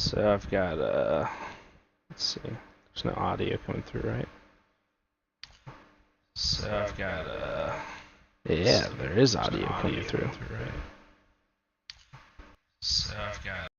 So I've got let's see. There's no audio coming through, right? So I've got yeah, there is audio coming through, right? So I've got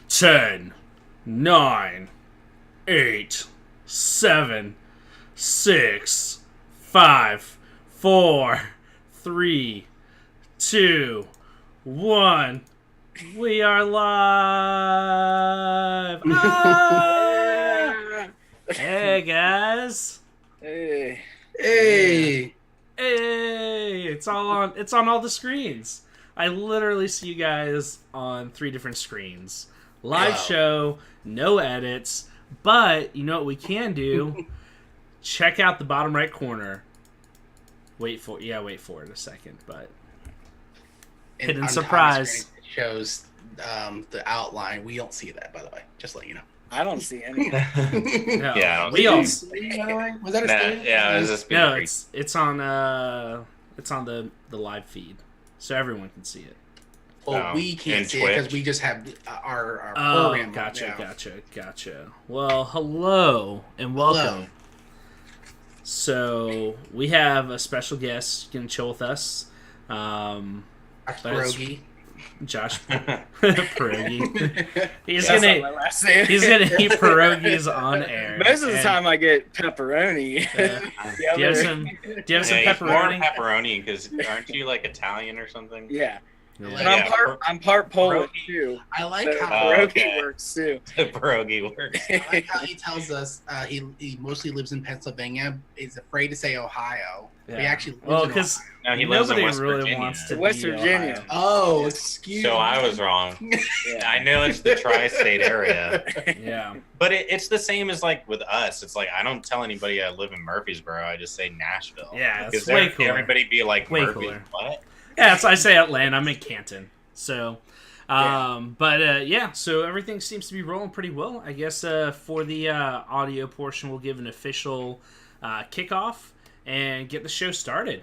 10, 9, 8, 7, 6, 5, 4, 3, 2, 1. We are live. Ah! Hey guys. Hey. Hey. It's on all the screens. I literally see you guys on 3 different screens. Live show, no edits, but you know what we can do? Check out the bottom right corner. Wait for it a second, but hidden surprise. It shows the outline. We don't see that, by the way. Just let you know. I don't see any. No, Yeah, we all. Was that a statement? Yeah, it was just No, it's on the live feed, so everyone can see it. Well, we can't see it because we just have our program. Gotcha. Well, hello and welcome. Hello. So we have a special guest gonna chill with us. Pierogi. Josh Pierogi. He's That's gonna not my last name. he's gonna eat pierogies on air. Most of the time I get pepperoni. Do you have some pepperoni? More pepperoni because aren't you like Italian or something? Yeah. Yeah. And I'm part Polish too. I like So how pierogi works too. The pierogi works. I like how he tells us he mostly lives in Pennsylvania. He's afraid to say Ohio. But he actually lives in because Ohio. No, he lives in nobody West really Virginia. wants to West be Virginia. Ohio. Oh, excuse me. So I was wrong. Yeah. I know it's the tri-state area, Yeah. but it's the same as like with us. It's like I don't tell anybody I live in Murfreesboro. I just say Nashville. Yeah, it's because way cooler. everybody be like Way Murphy. cooler. What? Yeah, so I say Atlanta. I'm in Canton. So, so everything seems to be rolling pretty well. I guess for the audio portion, we'll give an official kickoff and get the show started.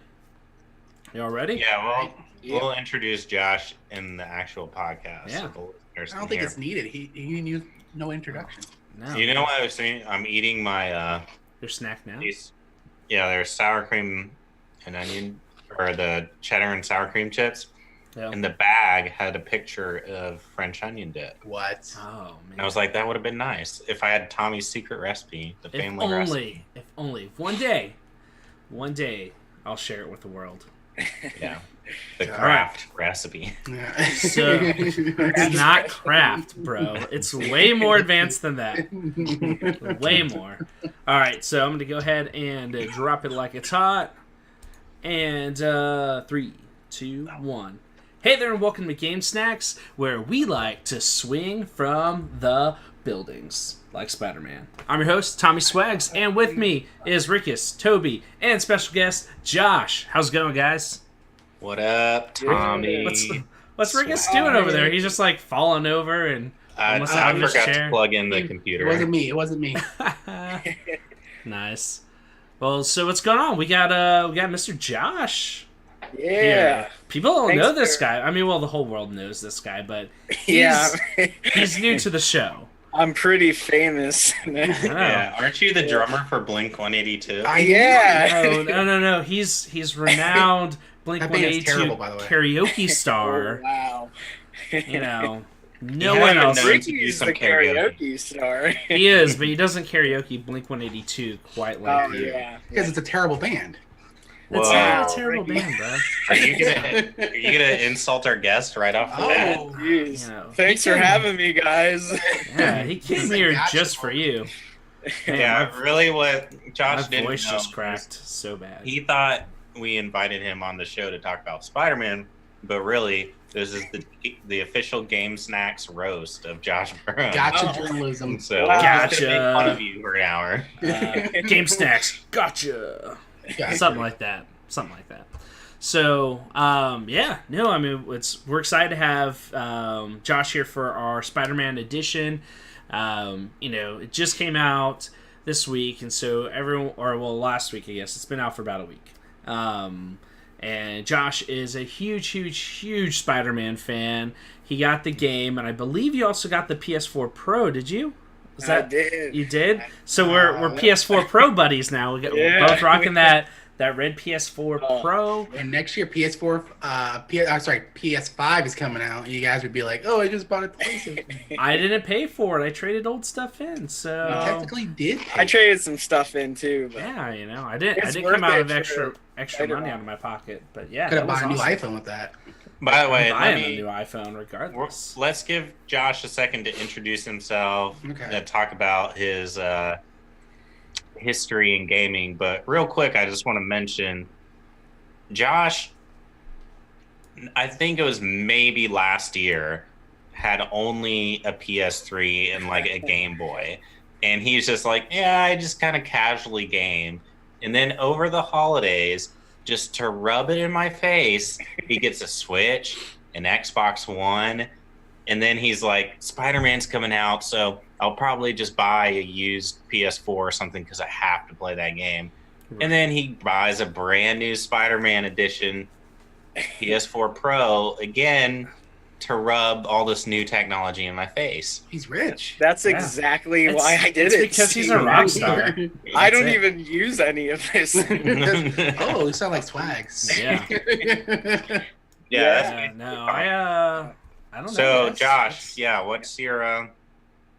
Y'all ready? Yeah, well, we'll introduce Josh in the actual podcast. Yeah. So the listeners I don't can think hear. it's needed. He needs no introduction. No. You know what I was saying? I'm eating my Your snack now? there's sour cream and onion, or the cheddar and sour cream chips. Yeah. And the bag had a picture of French onion dip. What? Oh, man. And I was like, that would have been nice if I had Tommy's secret recipe, the family recipe. If only. One day, I'll share it with the world. Yeah. The All craft recipe. Yeah. So, it's not craft, bro. It's way more advanced than that. Way more. All right, so I'm going to go ahead and drop it like it's hot. And 3, 2, 1. Hey there, and welcome to Game Snacks, where we like to swing from the buildings like Spider-Man. I'm your host, Tommy Swags, and with me is Rickus, Toby, and special guest Josh. How's it going, guys? What up, Tommy? What's Rickus doing over there? He's just like falling over and almost out of his forgot chair. to plug in the computer. It wasn't me. Nice. Well, so what's going on? We got Mr. Josh. Yeah. Here. People don't Thanks know this for- guy. I mean, well, the whole world knows this guy, but Yeah. he's new to the show. I'm pretty famous. Yeah, aren't you the drummer for Blink 182? Yeah. No. He's renowned Blink That band is 182 terrible, by the way. karaoke star. Oh, wow. You know, You no one haven't else. known- Ricky's some the karaoke. karaoke star. He is, but he doesn't karaoke Blink 182 quite like Oh, you. yeah. Because it's a terrible band. It's Whoa. not a terrible Ricky. band, bro. Are you gonna insult our guest right off the bat? Oh, Jeez. You know, Thanks for having me, guys. yeah, he came He's a here gotcha just for you. Man, Yeah, my- really what Josh my didn't voice know just is cracked so bad. He thought we invited him on the show to talk about Spider-Man, but really, this is the official Game Snacks roast of Josh Brown. Gotcha Oh. journalism. So Wow. we're just gonna Gotcha. make fun of you for an hour. Game Snacks, gotcha. Yeah. Something like that. So, we're excited to have Josh here for our Spider-Man edition. It just came out this week, and so last week, I guess. It's been out for about a week. And Josh is a huge Spider-Man fan. He got the game, and I believe you also got the PS4 Pro, did you? I did. You did? So we're PS4 Pro buddies now. We're Yeah. both rocking that that red PS4 Oh. Pro. And next year, PS5 is coming out, and you guys would be like, "Oh, I just bought a PlayStation." I didn't pay for it. I traded old stuff in, You so technically did. Pay. I traded some stuff in too, but yeah, I didn't It's come worth out it of for extra later money on. out of my pocket. But yeah, Could that have was bought a new awesome. iPhone with that. By the way, I'm let buying a new me iPhone regardless. let's give Josh a second to introduce himself Okay. and talk about his history in gaming. But real quick, I just want to mention Josh. I think it was maybe last year had only a PS3 and like a Game Boy, and he's just like, yeah, I just kind of casually game. And then over the holidays, just to rub it in my face, he gets a Switch, an Xbox One, and then he's like, Spider-Man's coming out, so I'll probably just buy a used PS4 or something because I have to play that game. Right. And then he buys a brand new Spider-Man edition PS4 Pro again to rub all this new technology in my face. He's rich. that's Yeah. exactly It's- why I did it's it. because he's a Steve. rock star. I That's don't it. even use any of this. Oh, you sound like Swags. Yeah. Yeah. Yeah, no, I don't know. So That's- Josh, yeah, what's your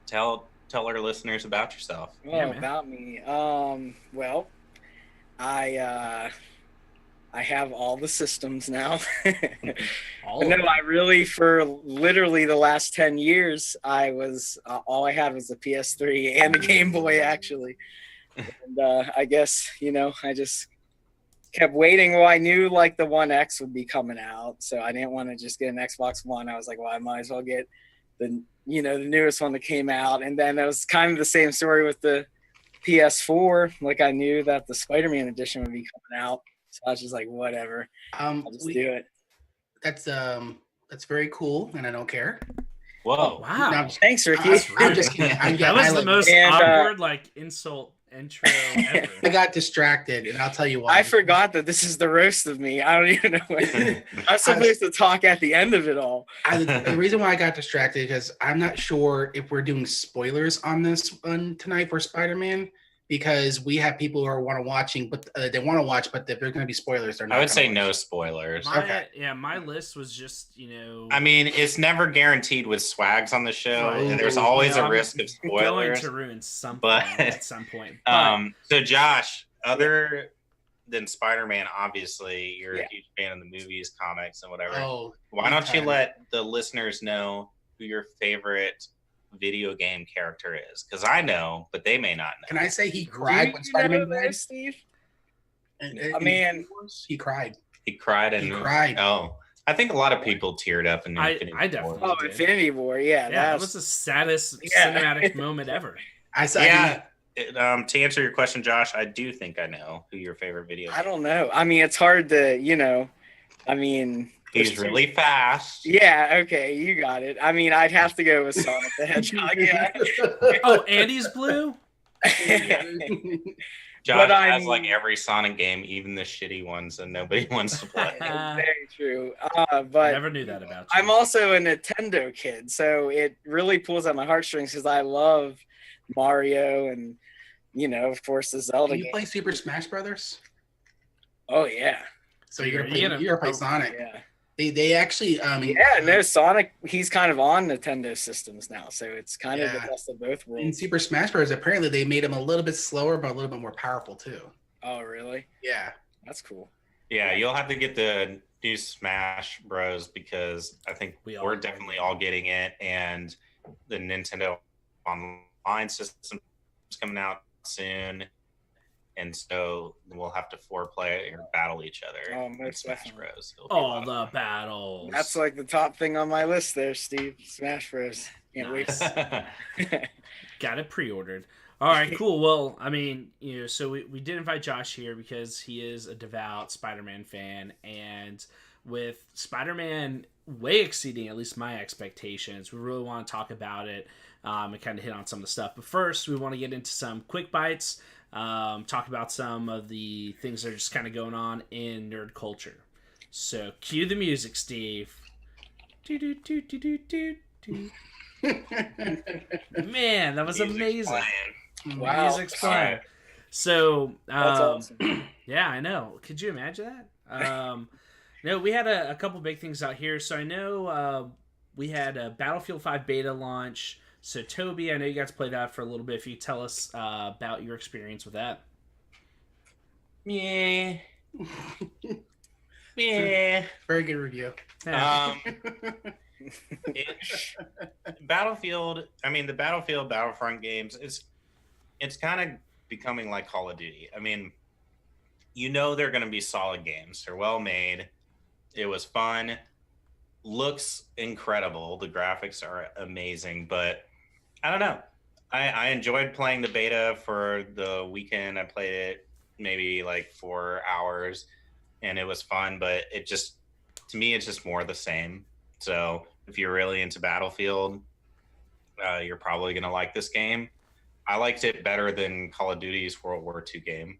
tell our listeners about yourself? Well, Yeah, man. about me. Well, I have all the systems now. all But of no, it. I really, for literally the last 10 years, I was all I had was a PS3 and a Game Boy, actually. And I guess, I just kept waiting. Well, I knew like the One X would be coming out, so I didn't want to just get an Xbox One. I was like, well, I might as well get the newest one that came out. And then it was kind of the same story with the PS4. Like I knew that the Spider-Man edition would be coming out, so I was just like, whatever, I'll just do it. That's very cool, and I don't care. Whoa. Wow. No, I'm just, Thanks, Ricky. I'm just kidding. That was the most And, awkward insult intro ever. I got distracted, and I'll tell you why. I forgot that this is the roast of me. I don't even know what I'm supposed to talk at the end of it all. The reason why I got distracted is because I'm not sure if we're doing spoilers on this one tonight for Spider-Man, because we have people who are want to watching, but they want to watch, but if there's going to be spoilers, they're not. I would say gonna no watch. spoilers. My, yeah, my list was just, I mean, it's never guaranteed with swags on the show, Right. and there's always a I'm risk of going spoilers. to ruin something but- at some point. But, So Josh, other than Spider-Man, obviously, you're Yeah. a huge fan of the movies, comics, and whatever. Oh, Why don't you okay. let the listeners know who your favorite video game character is? Because I know, but they may not know. Can I say he cried when Spider-Man died? Steve? And- I mean- he cried. He cried and He cried. Oh, I think a lot of people teared up in Infinity I War. definitely Oh, did. Infinity War. Yeah, Yeah, that that's was the saddest Yeah. cinematic moment ever. I said, Yeah. To answer your question, Josh, I do think I know who your favorite video. I don't know. I mean, it's hard to, I mean, He's really fast. yeah. Okay, you got it. I mean, I'd have to go with Sonic the Hedgehog. Yeah. Oh, Andy's blue? Josh But I has mean- like every Sonic game, even the shitty ones that nobody wants to play. Very true. But Never knew that about you. I'm also a Nintendo kid, so it really pulls at my heartstrings because I love Mario and, of course, the Zelda Do you game. play Super Smash Brothers? Oh yeah, So you're You gonna gotta- play Sonic. yeah. They actually Yeah, no, Sonic, he's kind of on Nintendo systems now, so it's kind of the Yeah. best of both in worlds. Super Smash Bros. Apparently they made him a little bit slower, but a little bit more powerful too. Oh, really? Yeah. That's cool. Yeah, you'll have to get the new Smash Bros. Because I think We all we're are. definitely all getting it, and the Nintendo Online system is coming out soon, and so we'll have to foreplay or battle each other. Oh, in most Smash definitely. Bros. It'll be a lot All of the fun. battles. That's like the top thing on my list there, Steve. Smash Bros. Can't Nice. wait. Got it pre-ordered. All right, cool. Well, I mean, so we did invite Josh here because he is a devout Spider-Man fan, and with Spider-Man way exceeding at least my expectations, we really want to talk about it and kind of hit on some of the stuff. But first, we want to get into some quick bites, talk about some of the things that are just kind of going on in nerd culture. So, cue the music, Steve. Do-do-do-do-do-do-do. Man, that was Music's amazing. playing. Wow. Music's playing. So That's awesome. yeah, I know. Could you imagine that? No, we had a couple big things out here. So I know we had a Battlefield 5 beta launch. So Toby, I know you got to play that for a little bit. If you tell us about your experience with that. Yeah. Yeah. Very good review. Yeah. Battlefield. I mean, the Battlefield Battlefront games. It's kind of becoming like Call of Duty. I mean, they're going to be solid games. They're well made. It was fun. Looks incredible. The graphics are amazing. But I don't know. I enjoyed playing the beta for the weekend. I played it maybe like 4 hours, and it was fun. But to me, it's just more the same. So if you're really into Battlefield, you're probably going to like this game. I liked it better than Call of Duty's World War II game.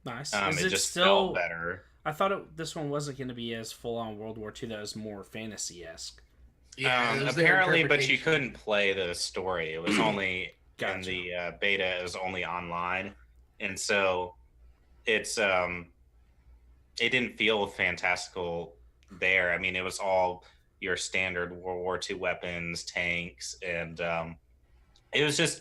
Nice. It just felt better. I thought this one wasn't going to be as full on World War II. That was more fantasy-esque. Yeah, apparently, but you couldn't play the story. It was only in Gotcha. the beta. It was only online, and so it didn't feel fantastical there. I mean, it was all your standard World War II weapons, tanks, and it was just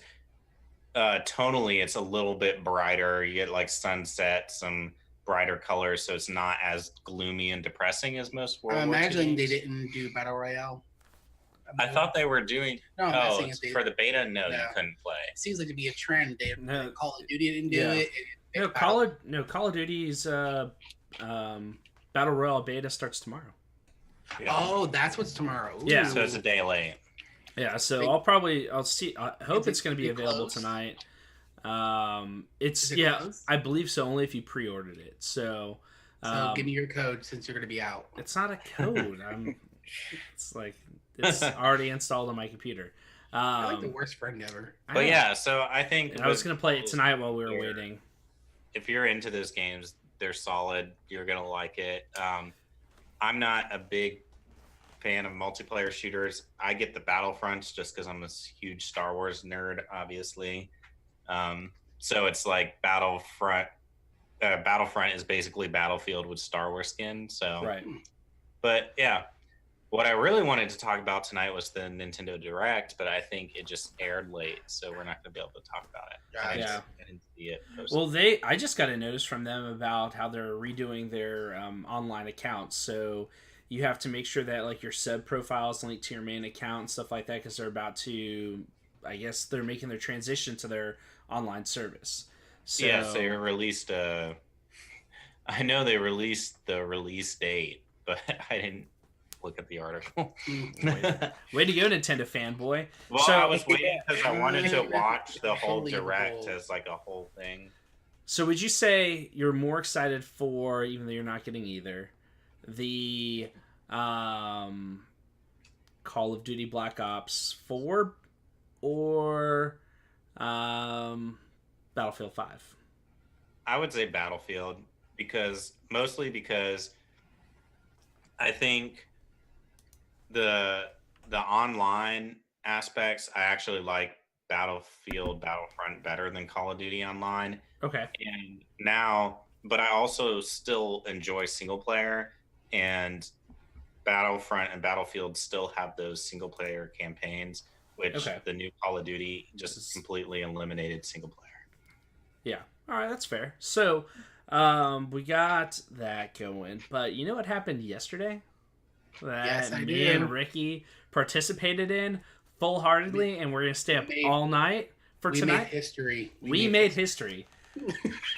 tonally, it's a little bit brighter. You get like sunset, some brighter colors, so it's not as gloomy and depressing as most World I'm War II imagining they games. didn't do Battle Royale. I thought they were doing. No, I'm not saying For the beta, no, you No. couldn't play. It seems like to be a trend. No. Call of Duty didn't do Yeah. it. No, Call of Duty's Battle Royale beta starts tomorrow. Yeah. Oh, that's what's tomorrow. Ooh. Yeah. So it's a day late. Yeah, so Big- I'll see. I hope Is it it's going to be pretty available close? tonight. Is it close? I believe so. Only if you pre-ordered it. So, So give me your code since you're going to be out. it's not a code. It's like it's already installed on my computer. I like the worst friend ever. But yeah, so I think And I was going to play it tonight while we were waiting. If you're into those games, they're solid. You're gonna like it. I'm not a big fan of multiplayer shooters. I get the Battlefronts just because I'm a huge Star Wars nerd, obviously. So it's like Battlefront. Battlefront is basically Battlefield with Star Wars skin. So, Right. But yeah, what I really wanted to talk about tonight was the Nintendo Direct, but I think it just aired late, so we're not going to be able to talk about it. I didn't see it posted. Well, I just got a notice from them about how they're redoing their online accounts. So you have to make sure that like your sub profile is linked to your main account and stuff like that because they're about to, I guess they're making their transition to their online service. So, yeah, so they released I know they released the release date, but I didn't look at the article. way to go, Nintendo fanboy. Well, So- I was waiting because I wanted to Yeah. watch the whole Holy Direct balls. as like a whole thing. So would you say you're more excited for, even though you're not getting either, the Call of Duty Black Ops 4 or Battlefield 5? I would say Battlefield mostly because I think the online aspects, I actually like Battlefront better than Call of Duty Online. Okay. And now, but I also still enjoy single player, and Battlefront and Battlefield still have those single player campaigns, which Okay. the new Call of Duty just completely eliminated single player. Yeah. All right, that's fair. So we got that going, but you know what happened yesterday? That Yes, I me do. and Ricky participated in full-heartedly, and we're gonna stay up made- all night for We tonight. made history. We made history.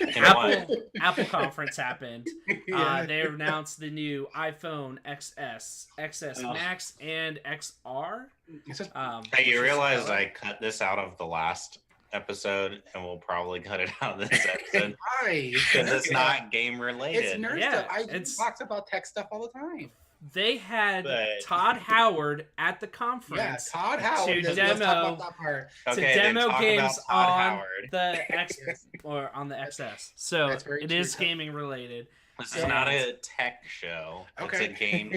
And what? Apple conference happened. Yeah. They announced the new iPhone XS, XS Oh. Max, and XR. It's just- Hey, you Which is realize color. I cut this out of the last episode, and we'll probably cut it out of this episode Why? because it's not game It's related. nerd Yeah, stuff. I it's- talk about tech stuff all the time. They had But- Todd Howard at the Yeah, conference Todd Howard. to Let's talk demo- about that part. to Okay, then demo talk games about Todd on Howard. the X or on the XS. So That's very it true. is gaming related. This is not a tech show. Okay. It's a game.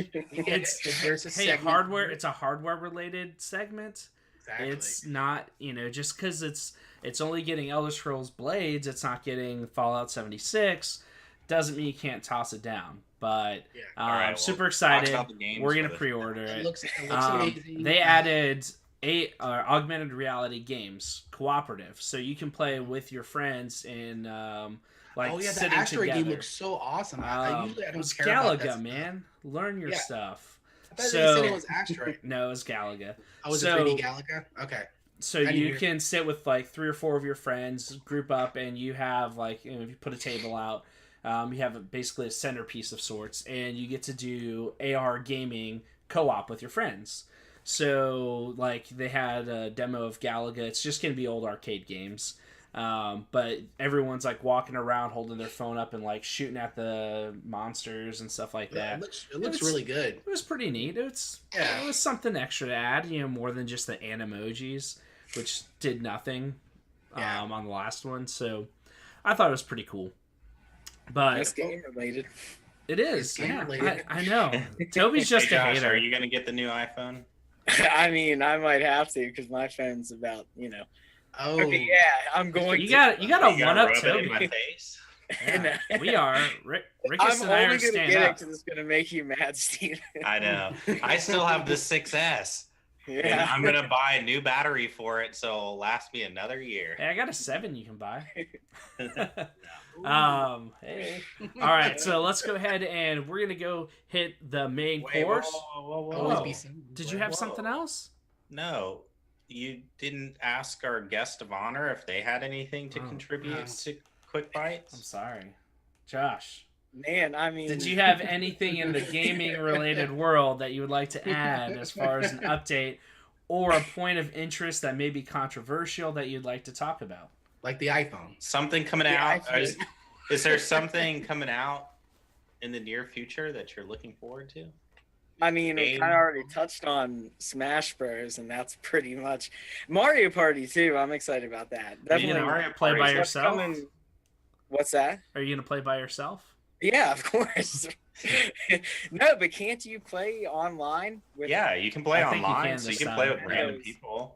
It's There's a hey segment- hardware. It's a hardware related segment. Exactly. It's not, just because it's only getting Elder Scrolls Blades, it's not getting Fallout 76, doesn't mean you can't toss it down. But Yeah. All right, well, super talk excited. about the games We're going for to this. pre-order it. It looks amazing. They added 8 augmented reality games, cooperative, so you can play with your friends in the sitting Asteroid together. game looks so awesome. I usually It was don't care about that Galaga, stuff. man. Learn your Yeah. stuff. I thought they said it was Asteroid. No, it was Galaga. Oh, was So- it 3D Galaga? Okay. So I didn't you hear. can sit with 3 or 4 of your friends, group up, and you have if you put a table out, you have basically a centerpiece of sorts, and you get to do AR gaming co-op with your friends. So they had a demo of Galaga. It's just going to be old arcade games, but everyone's walking around holding their phone up and shooting at the monsters and stuff like that. It looks really good. It was pretty neat. It was something extra to add, more than just the animojis, which did nothing on the last one. So I thought it was pretty cool. But That's game related. it is. It's game Yeah, related. I know. Toby's just Hey, a Josh, hater. are you gonna get the new iPhone? I mean, I might have to because my phone's about, Oh, Okay, yeah, I'm going. You to. got to You gotta one up rub it in Toby. my face. Yeah, we are. Rickus I'm and I only are gonna stand get it up. because it's gonna make you mad, Steve. I know. I still have the 6S. And Yeah. I'm gonna buy a new battery for it, so it'll last me another year. Hey, I got a 7 you can buy. Hey. All right, so let's go ahead and we're gonna go hit the main Wait, course. whoa. always Whoa. be seen. Did you have Whoa. something else? No, you didn't ask our guest of honor if they had anything to Oh, contribute no. to Quick I'm Bites. sorry, Josh. Man, I mean, Did you have anything in the gaming related world that you would like to add as far as an update or a point of interest that may be controversial that you'd like to talk about? Like the iPhone. Something coming Yeah, out? I Is there something coming out in the near future that you're looking forward to? I mean, we Game. kind of already touched on Smash Bros, and that's pretty much Mario Party too. I'm excited about that. Are you Definitely. gonna Mario play by Party's yourself? What's that? Are you gonna play by yourself? Yeah, of course. No, but can't you play online? With Yeah, you can play I think you online, can so you this can time. play with Yeah. random people.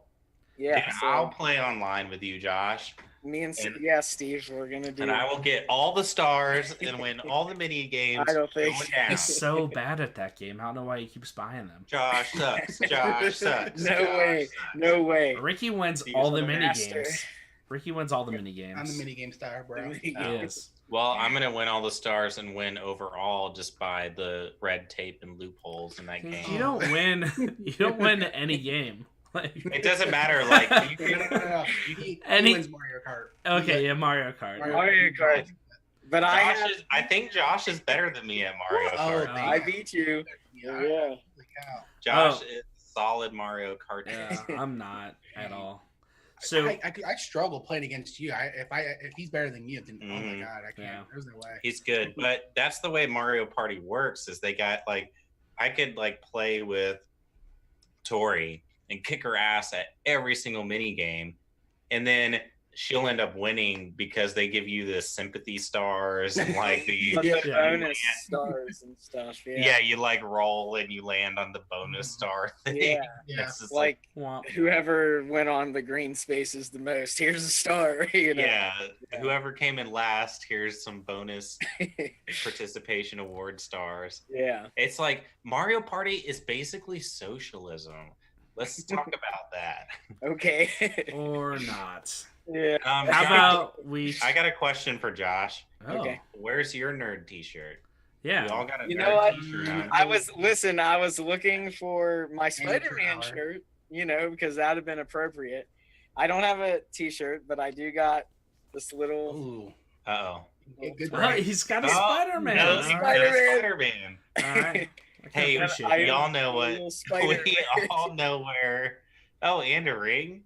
Yeah. Dude, So I'll play online with you, Josh, me and and- Steve, we're gonna do. and I will get all the stars and win all the mini games. I don't think- going down. He's so bad at that game. I don't know why he keeps buying them. Josh sucks. Josh sucks. No Josh way. sucks. No way. Ricky wins He's all the the mini master. games. Ricky wins all the mini games. I'm the minigame star, bro. He Oh. is. Well, I'm gonna win all the stars and win overall just by the red tape and loopholes in that game. You don't win. You don't win any game. It doesn't matter. Like you No, can, no, no. He Any- wins Mario Kart. Okay, yeah, Mario Kart. Mario Kart. But I think Josh is better than me at Mario Oh, Kart. thank I beat you. Yeah. Yeah. Holy cow. Josh Oh. is solid Mario Kart. Yeah, I'm not at all. So I struggle playing against you. If he's better than you, then oh my Mhm. god, I can't. Yeah. There's no way. He's good, but that's the way Mario Party works. Is they got I could play with Tori and kick her ass at every single mini game, and then she'll end up winning because they give you the sympathy stars and the But the Yeah. bonus stars and stuff. yeah. Yeah. you roll and you land on the bonus star thing. Yeah. Yeah. It's just Like womp. whoever went on the green spaces the most, here's a star. You know. yeah, whoever came in last, here's some bonus participation award stars. Yeah. It's like Mario Party is basically socialism. Let's talk about that. Okay. Or not. Yeah. How Josh, about we? I got a question for Josh. Oh, Okay. Where's your nerd T-shirt? We yeah. all got a You nerd know what? T-shirt on. I was looking for my Spider-Man hour. shirt, because that'd have been appropriate. I don't have a T-shirt, but I do got this little. Ooh. Uh-oh. Good Oh, break. he's got a Oh, Spider-Man. no, All he right. got a Spider-Man. Spider-Man. All right. I can Hey, appreciate I- it. we all know Little what. spider. We all know where. Oh, and a ring.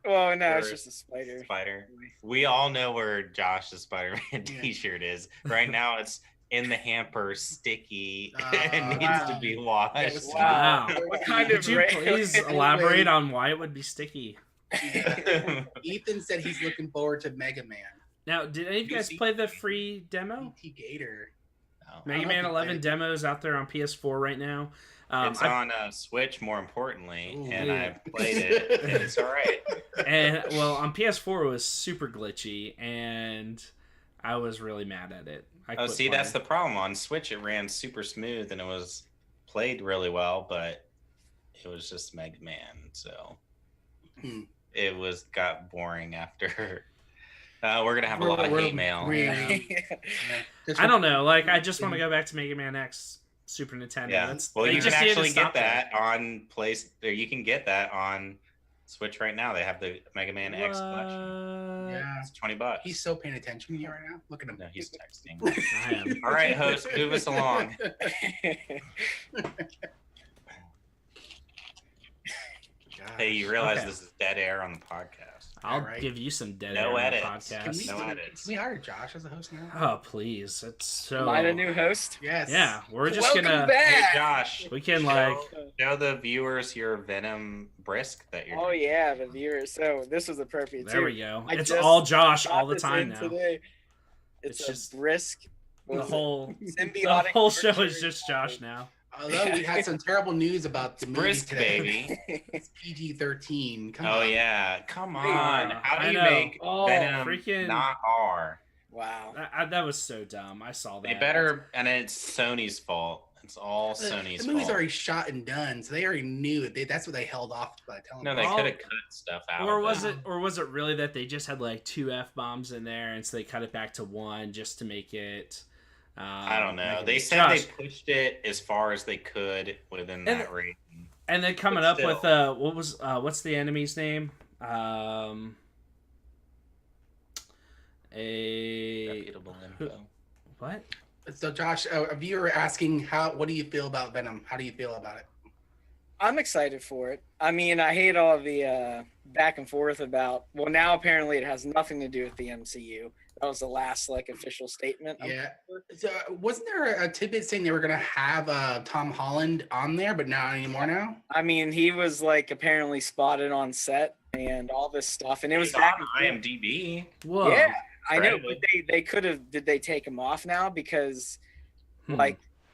Well, no, it's Or just a spider. Spider. We all know where Josh's Spider-Man Yeah. T-shirt is. Right now, it's in the hamper, sticky, Oh, and needs wow. to be washed. That was- Wow. What kind Could of you please elaborate on why it would be sticky? Ethan said he's looking forward to Mega Man. Now, did any of you guys play the free demo? E.T. Gator. Oh. Mega I Man don't think 11 I- demos out there on PS4 right now. It's on Switch, more importantly, and I played it, and it's all right. And well, on PS4 it was super glitchy, and I was really mad at it. That's the problem. On Switch, it ran super smooth, and it was played really well, but it was just Mega Man, so it got boring after. We're gonna have a lot of hate mail. I don't know. Like, I just want to go back to Mega Man X. Super Nintendo. Yeah. Well, you can actually get that on you can get that on Switch right now. They have the Mega Man X collection. Yeah, it's $20. He's so paying attention here right now. Look at him. No, he's texting. I am. All right, host, move us along. Hey, you realize this is dead air on the podcast? I'll give you some dead no air edits. on the podcast. Edits. Can we hire Josh as a host now? Oh, please. It's so... Am I the new host? Yes. Yeah, we're just Welcome gonna... back. Hey, Josh. We can, show the viewers your Venom brisk that you're doing. Yeah, the viewers. So this was appropriate, There we go. I it's just all Josh all the time now. Today. It's just brisk. The whole symbiotic. show is just Josh now. Although we had some terrible news about the movie brisk today. baby. It's PG-13. Come on. on. Yeah, come on. How do you know. make Venom freaking... not R? Wow, that was so dumb. I saw that. They better, and it's Sony's fault. It's all Sony's fault. The movie's already shot and done, so they already knew it. That's what they held off by telling. No, they could have cut stuff out. Or was it really that they just had like 2 F-bombs in there, and so they cut it back to 1 just to make it? I don't know. They said they pushed it as far as they could within that rating. And then coming up with what's the enemy's name? Reputable info. What? So Josh, a viewer asking what do you feel about Venom? How do you feel about it? I'm excited for it. I mean, I hate all the back and forth about. Well, now apparently it has nothing to do with the MCU. That was the last official statement. Yeah. So, wasn't there a tidbit saying they were gonna have Tom Holland on there, but not anymore now? I mean, he was apparently spotted on set and all this stuff, and it was on IMDb. Whoa. Yeah, I know. But they could have. Did they take him off now because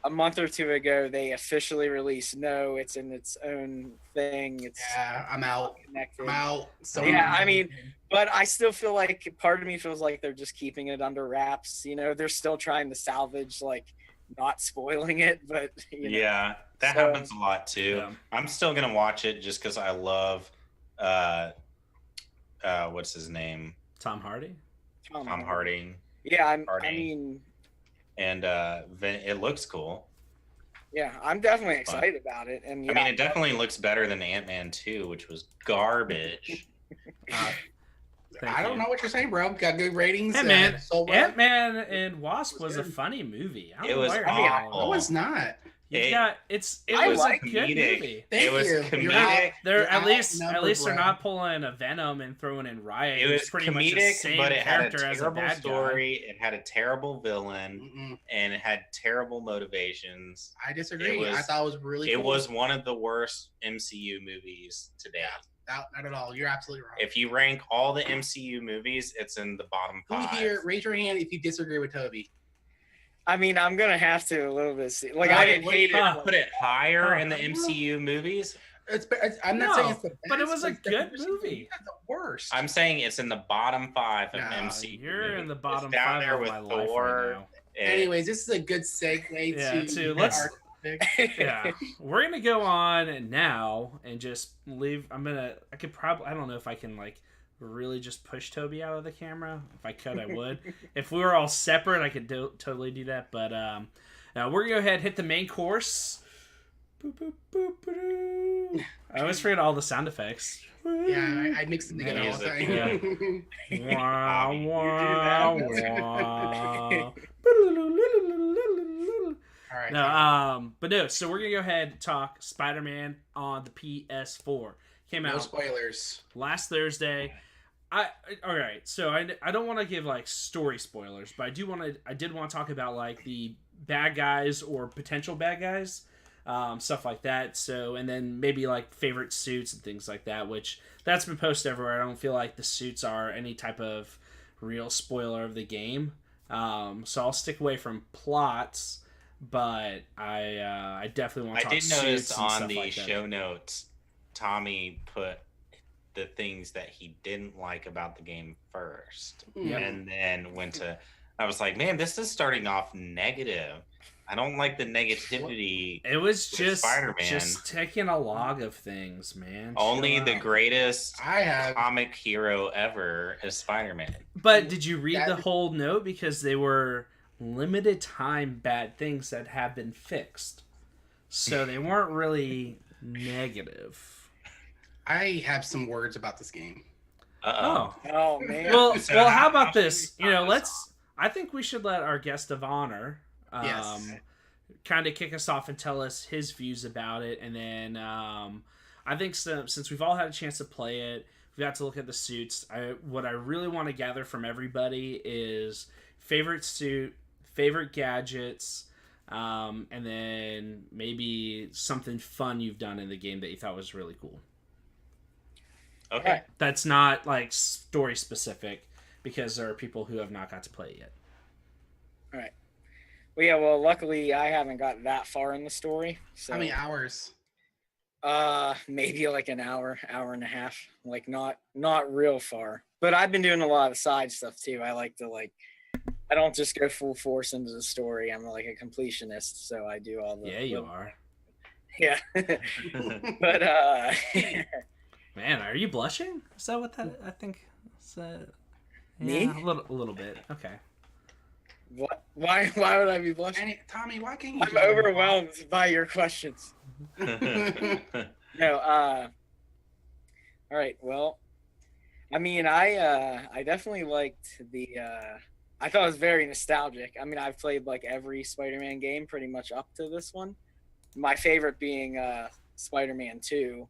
a month or 2 ago they officially released it's in its own thing. It's I'm out. Connected. I'm out. So yeah, I mean, but I still feel like part of me feels like they're just keeping it under wraps. They're still trying to salvage not spoiling it, but yeah, that happens a lot too. Yeah. I'm still gonna watch it just because I love what's his name? Tom Hardy. Tom Hardy. Yeah, I mean. And it looks cool. Yeah, I'm definitely excited about it. And I mean, it definitely looks better than Ant-Man 2, which was garbage. I don't know what you're saying, bro. Got good ratings. Hey, man, Ant-Man and Wasp was a funny movie. It was awful. No, it's not. It was a good movie. It was comedic. At least they're not pulling a Venom and throwing in Riot. It was pretty comedic, much the same but it had a character as a terrible bad story. guy. It had a terrible villain, and it had terrible motivations. I disagree. I thought it was really. It was one of the worst MCU movies to date. Not at all. You're absolutely wrong. If you rank all the MCU movies, it's in the bottom 5. Here, raise your hand if you disagree with Toby. I mean, I'm gonna have to a little bit. I didn't hate it. Put it higher in the MCU movies. I'm not saying it's the best, but it was a good movie. It's the worst. I'm saying it's in the bottom 5 of MCU. You're in the bottom 5 down there of with my Thor. life right now. Anyways, this is a good segue to let's. Yeah, we're gonna go on now and just leave. I don't know if I can really just push Toby out of the camera. If I could, I would. If we were all separate, I could totally do that. But now we're gonna go ahead and hit the main course. Boop, boop, boop, boop. I always forget all the sound effects. Yeah, I mix them together all the time. Yeah. All right. No, but no. So we're gonna go ahead and talk Spider-Man on the PS4. Came out. No spoilers. Last Thursday. All right. So I don't want to give story spoilers, but I did want to talk about the bad guys or potential bad guys, stuff like that. So and then maybe favorite suits and things like that, which that's been posted everywhere. I don't feel like the suits are any type of real spoiler of the game. So I'll stick away from plots. but I definitely want I to talk did notice suits and on stuff the like that. show notes, Tommy put the things that he didn't like about the game first, Yep. and then went to. I was like, man, this is starting off negative. I don't like the negativity. It was with just Spider-Man. taking a log of things, man. Only Chill the out. greatest I have. comic hero ever is Spider-Man. But did you read the That- whole note? Because they were limited time bad things that have been fixed. So they weren't really negative. I have some words about this game. Oh. Oh man. Well, So well, how- how about how should this? we You know, start this let's. I think we should let our guest of honor, Yes. kind of kick us off and tell us his views about it, and then I think since we've all had a chance to play it, we got to look at the suits. What I really want to gather from everybody is favorite suit, favorite gadgets, and then maybe something fun you've done in the game that you thought was really cool. Okay. Right. That's not like story specific, because there are people who have not got to play it yet. Well, yeah. Well, luckily I haven't got that far in the story. So, How many hours? maybe like an hour and a half. Like not real far. But I've been doing a lot of side stuff too. I like to I don't just go full force into the story. I'm like a completionist, so I do all the. Yeah, you are. Yeah. But Man, are you blushing? Is that what that? I think. Me? Yeah, a little bit. Okay. what? Why would I be blushing? Tommy, why can't you? I'm overwhelmed by your questions. No, all right. Well, I mean, I definitely liked the. I thought it was very nostalgic. I mean, I've played like every Spider-Man game pretty much up to this one. My favorite being Spider-Man 2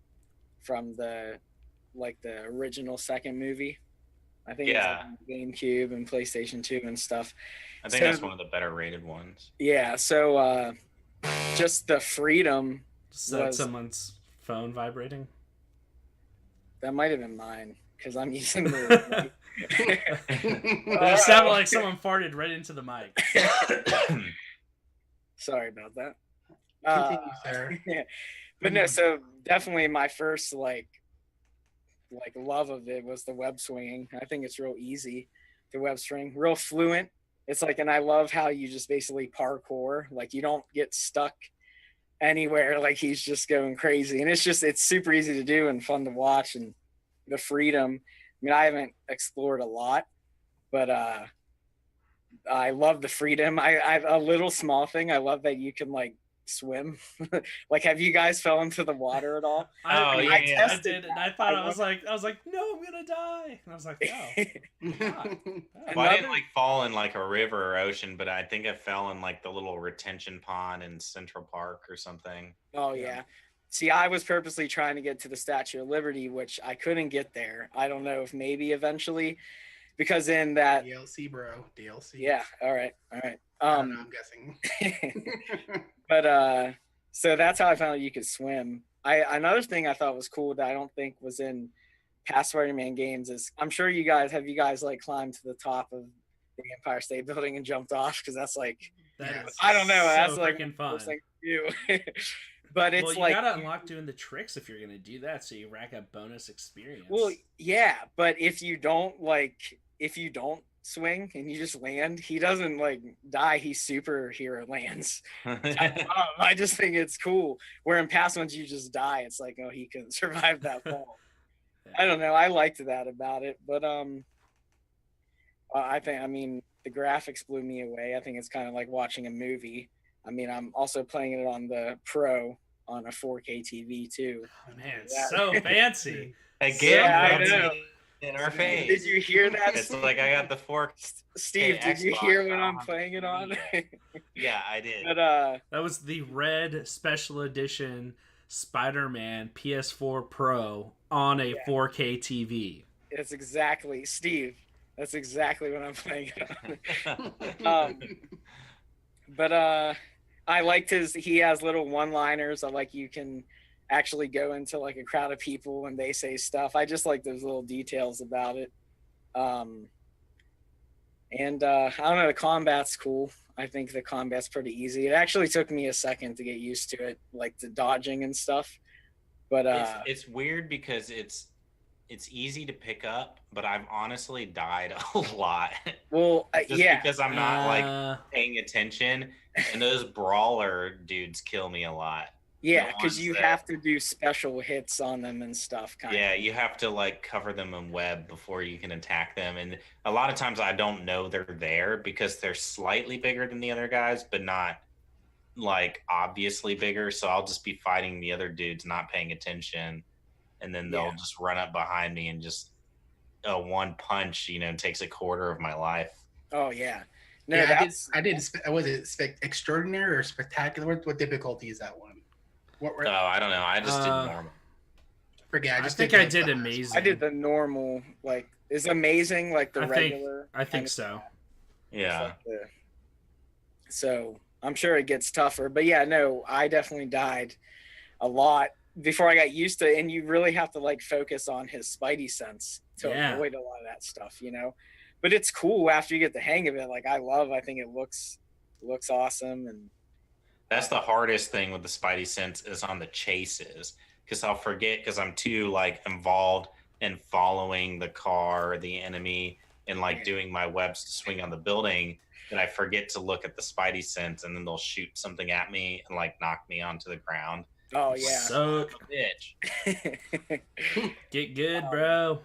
from the original second movie. I think it's Yeah. on GameCube and PlayStation 2 and stuff. I think So- that's one of the better rated ones. Yeah, so just the freedom. Is that Was- someone's phone vibrating? That might have been mine because I'm using the. It sounded like someone farted right into the mic. Sorry about that. Continue, sir. Yeah. But no, so definitely my first like love of it was the web swinging. I think it's real easy, the web swing, real fluent. It's like, and I love how you just basically parkour, like you don't get stuck anywhere, like he's just going crazy, and it's super easy to do and fun to watch, and the freedom. I mean, I haven't explored a lot, but I love the freedom. I've a little small thing. I love that you can like swim. Like, have you guys fell into the water at all? Oh, yeah, I yeah. did, and I thought I was like, no, I'm gonna die, and I was like, no. Well, I Another- didn't like fall in like a river or ocean, but I think I fell in like the little retention pond in Central Park or something. Oh yeah. See, I was purposely trying to get to the Statue of Liberty, which I couldn't get there. I don't know if maybe eventually, because in that. DLC, bro. DLC. Yeah. All right. I don't know, I'm guessing. But so that's how I found out you could swim. Another thing I thought was cool that I don't think was in past Spider-Man games is, I'm sure you guys like climbed to the top of the Empire State Building and jumped off, because that's like, That Yeah. is I don't know, so that's like freaking the fun. first thing to do. But it's Well, you like, gotta unlock doing the tricks if you're gonna do that, so you rack up bonus experience. well, yeah, but if you don't swing and you just land, he doesn't like die. He superhero lands. I just think it's cool. Where in past ones you just die. It's like, oh, he couldn't survive that fall. I don't know. I liked that about it, but I mean, the graphics blew me away. I think it's kind of like watching a movie. I mean, I'm also playing it on the Pro on a 4K TV too. Oh, man, it's Yeah. so fancy. Again, Yeah, I fancy know. in our face. Did you hear that? It's like I got the fork. Steve, Hey, did you Xbox hear what I'm on playing it on? Yeah, I did. But That was the red special edition Spider-Man PS4 Pro on a 4K TV. it's exactly, Steve. That's exactly what I'm playing it on. But I liked he has little one-liners. I like you can actually go into like a crowd of people and they say stuff. I just like those little details about it. And I don't know, the combat's cool. I think the combat's pretty easy. It actually took me a second to get used to it, like the dodging and stuff. But It's weird because it's easy to pick up, but I've honestly died a lot. well, Just yeah, because I'm not like paying attention, and those brawler dudes kill me a lot. yeah, The because ones you that- have to do special hits on them and stuff. Yeah, you have to like cover them in web before you can attack them, and a lot of times I don't know they're there because they're slightly bigger than the other guys, but not like obviously bigger. So I'll just be fighting the other dudes, not paying attention, and then they'll Yeah. just run up behind me and just one punch, takes a quarter of my life. Oh yeah, no, Yeah, that's I did. Was it extraordinary or spectacular? What difficulty is that one? What were, Oh, I don't know. I just did normal. forget. I think I did amazing. I did the normal. Like, is amazing like the regular? I think so. Yeah. So I'm sure it gets tougher, but yeah, no, I definitely died a lot before I got used to it. And you really have to like focus on his spidey sense to avoid a lot of that stuff, But it's cool after you get the hang of it. Like I think it looks awesome, and that's the hardest thing with the spidey sense is on the chases, because I'll forget because I'm too like involved in following the car or the enemy and like doing my webs to swing on the building that I forget to look at the spidey sense, and then they'll shoot something at me and like knock me onto the ground. Oh yeah, so bitch. Get good, bro.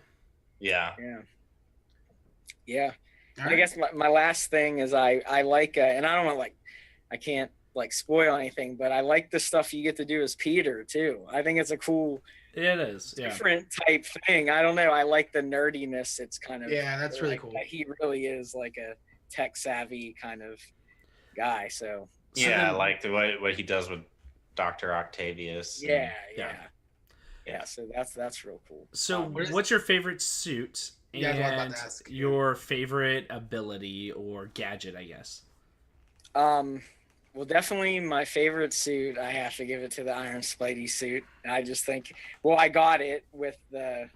Yeah. Yeah. All right. I guess my last thing is I like and I don't know, like I can't like spoil anything, but I like the stuff you get to do as Peter too. I think it's a cool It is, yeah. different type thing. I don't know. I like the nerdiness. It's kind of that's really cool. He really is like a tech savvy kind of guy. So yeah, I like what he does with Dr. Octavius. Yeah. So that's real cool. So what's your favorite suit and your favorite ability or gadget? I guess. Well, definitely my favorite suit. I have to give it to the Iron Spidey suit. I just think, I got it with the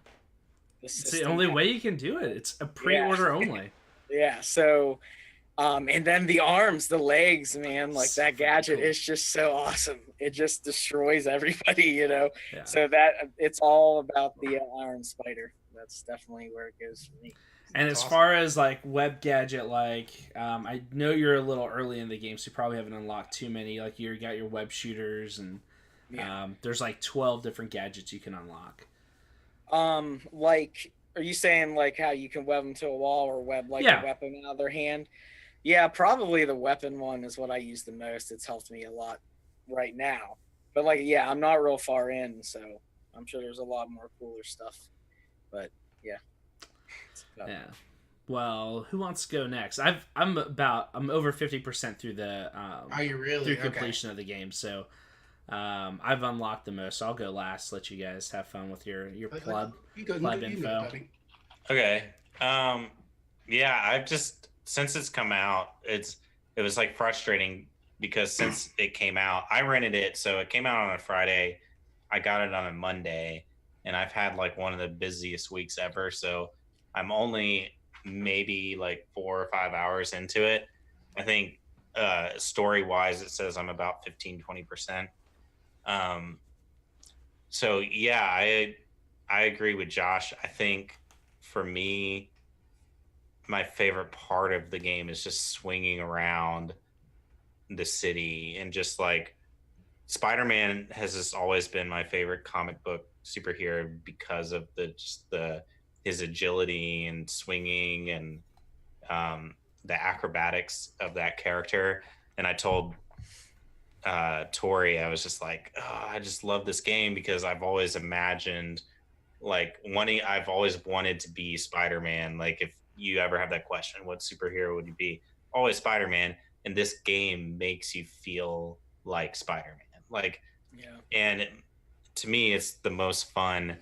it's the only way you can do it. It's a pre-order only. Yeah. So, and then the arms, the legs, man, like that gadget is just so awesome. It just destroys everybody, Yeah. So it's all about the Iron Spider. That's definitely where it goes for me. And as far as like web gadget, like I know you're a little early in the game, so you probably haven't unlocked too many. Like you got your web shooters, and there's like 12 different gadgets you can unlock. Like, are you saying like how you can web them to a wall or web like a weapon out of their hand? Yeah, probably the weapon one is what I use the most. It's helped me a lot right now. But like, yeah, I'm not real far in, so I'm sure there's a lot more cooler stuff. But yeah. Yeah. Well, who wants to go next? I'm over 50% through the are you really through completion of the game, so I've unlocked the most. So I'll go last. Let you guys have fun with your pleb info. Okay. Yeah, I've just since it's come out, it was like frustrating because since it came out, I rented it, so it came out on a Friday. I got it on a Monday, and I've had like one of the busiest weeks ever. So I'm only maybe like 4 or 5 hours into it. I think story wise, it says I'm about 15-20%. So yeah, I agree with Josh. I think for me, my favorite part of the game is just swinging around the city, and just like Spider-Man has just always been my favorite comic book superhero because of his agility and swinging and the acrobatics of that character. And I told Tori, I was just like, I just love this game because I've always imagined I've always wanted to be Spider-Man. Like if you ever have that question, what superhero would you be? Always Spider-Man. And this game makes you feel like Spider-Man. And to me, it's the most fun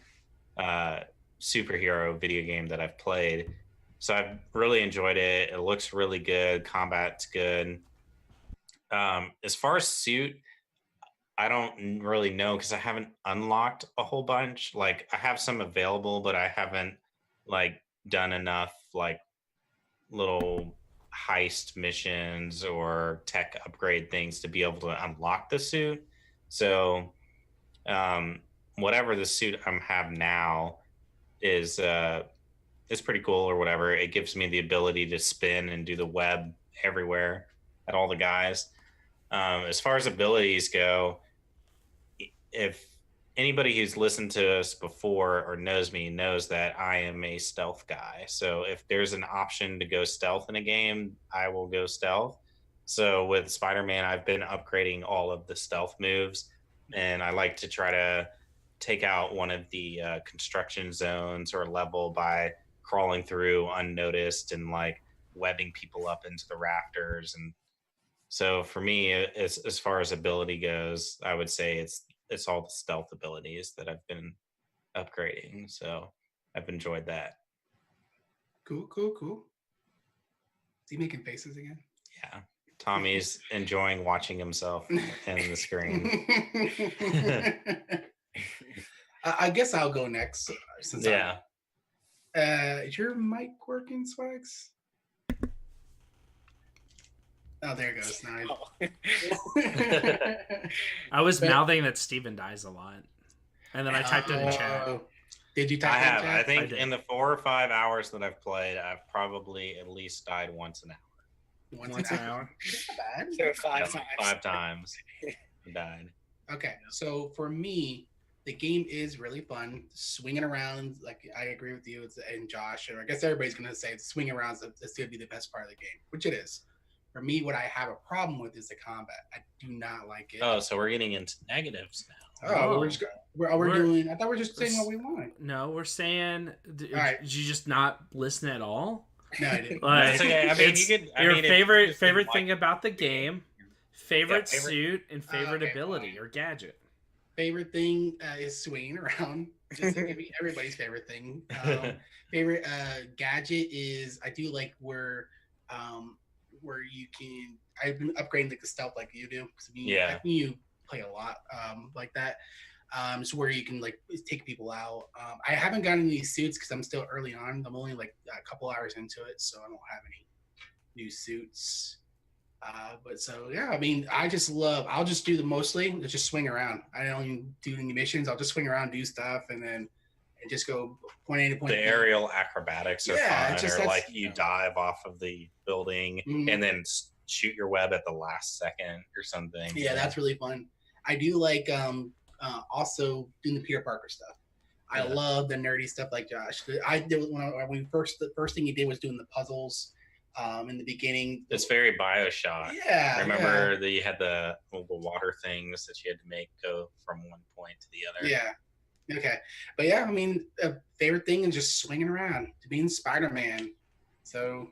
superhero video game that I've played. So I've really enjoyed it. It looks really good. Combat's good. As far as suit, I don't really know because I haven't unlocked a whole bunch. Like I have some available, but I haven't like done enough like little heist missions or tech upgrade things to be able to unlock the suit. So whatever the suit I have now is pretty cool or whatever. It gives me the ability to spin and do the web everywhere at all the guys. As far as abilities go, if anybody who's listened to us before or knows me knows that I am a stealth guy. So if there's an option to go stealth in a game, I will go stealth. So with Spider-Man, I've been upgrading all of the stealth moves, and I like to try to take out one of the construction zones or level by crawling through unnoticed and like webbing people up into the rafters. And so for me, as far as ability goes, I would say it's all the stealth abilities that I've been upgrading. So I've enjoyed that. Cool, cool, cool. Is he making faces again? Yeah. Tommy's enjoying watching himself in the screen. I guess I'll go next. Since Yeah. Is your mic working, Swags? Oh, there it goes. Now I was mouthing that Steven dies a lot. And then I typed it in chat. Did you type I that have. in chat? I think in the 4 or 5 hours that I've played, I've probably at least died once an hour. Once an hour? Not bad. So 5 times. 5 times I died. Okay, so for me, the game is really fun. Swinging around, like I agree with you and Josh, or I guess everybody's going to say swinging around is going to be the best part of the game, which it is. For me, what I have a problem with is the combat. I do not like it. Oh, so we're getting into negatives now. Oh, we're doing. I thought we were just saying what we want. No, we're saying. Did right. you just not listen at all? No, I didn't. Like, okay. I mean, you could. Your favorite thing about the game, favorite favorite suit, and favorite okay, ability fine. or gadget. Favorite thing is swinging around. Just to give me everybody's favorite thing. Favorite gadget is I do like where you can. I've been upgrading like the stealth like you do because you play a lot like that. So where you can like take people out. I haven't gotten any suits because I'm still early on. I'm only like a couple hours into it, so I don't have any new suits. But so yeah, I mean, I'll just do just swing around. I don't even do any missions. I'll just swing around, do stuff, and then just go point A to point B. The aerial acrobatics are fun, just or like you dive off of the building and then shoot your web at the last second or something. Yeah, that's really fun. I do like also doing the Peter Parker stuff. I love the nerdy stuff like Josh. I did the first thing he did was doing the puzzles. In the beginning, it's very BioShock. Yeah, remember that you had the water things that you had to make go from one point to the other. Yeah. Okay. But yeah, I mean, favorite thing is just swinging around to being Spider-Man. So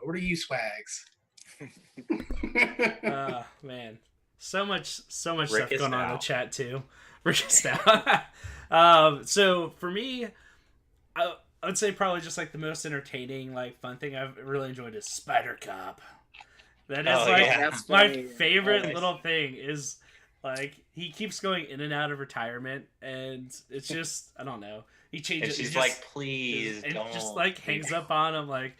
over to you, Swags. Man, so much stuff Rick going on in the chat too. Rick is down. So for me, I would say probably just like the most entertaining, like fun thing I've really enjoyed is Spider Cop. That is my favorite little thing is like he keeps going in and out of retirement, and it's just I don't know. He changes. And she's like, please, and don't. Just like hangs up on him, like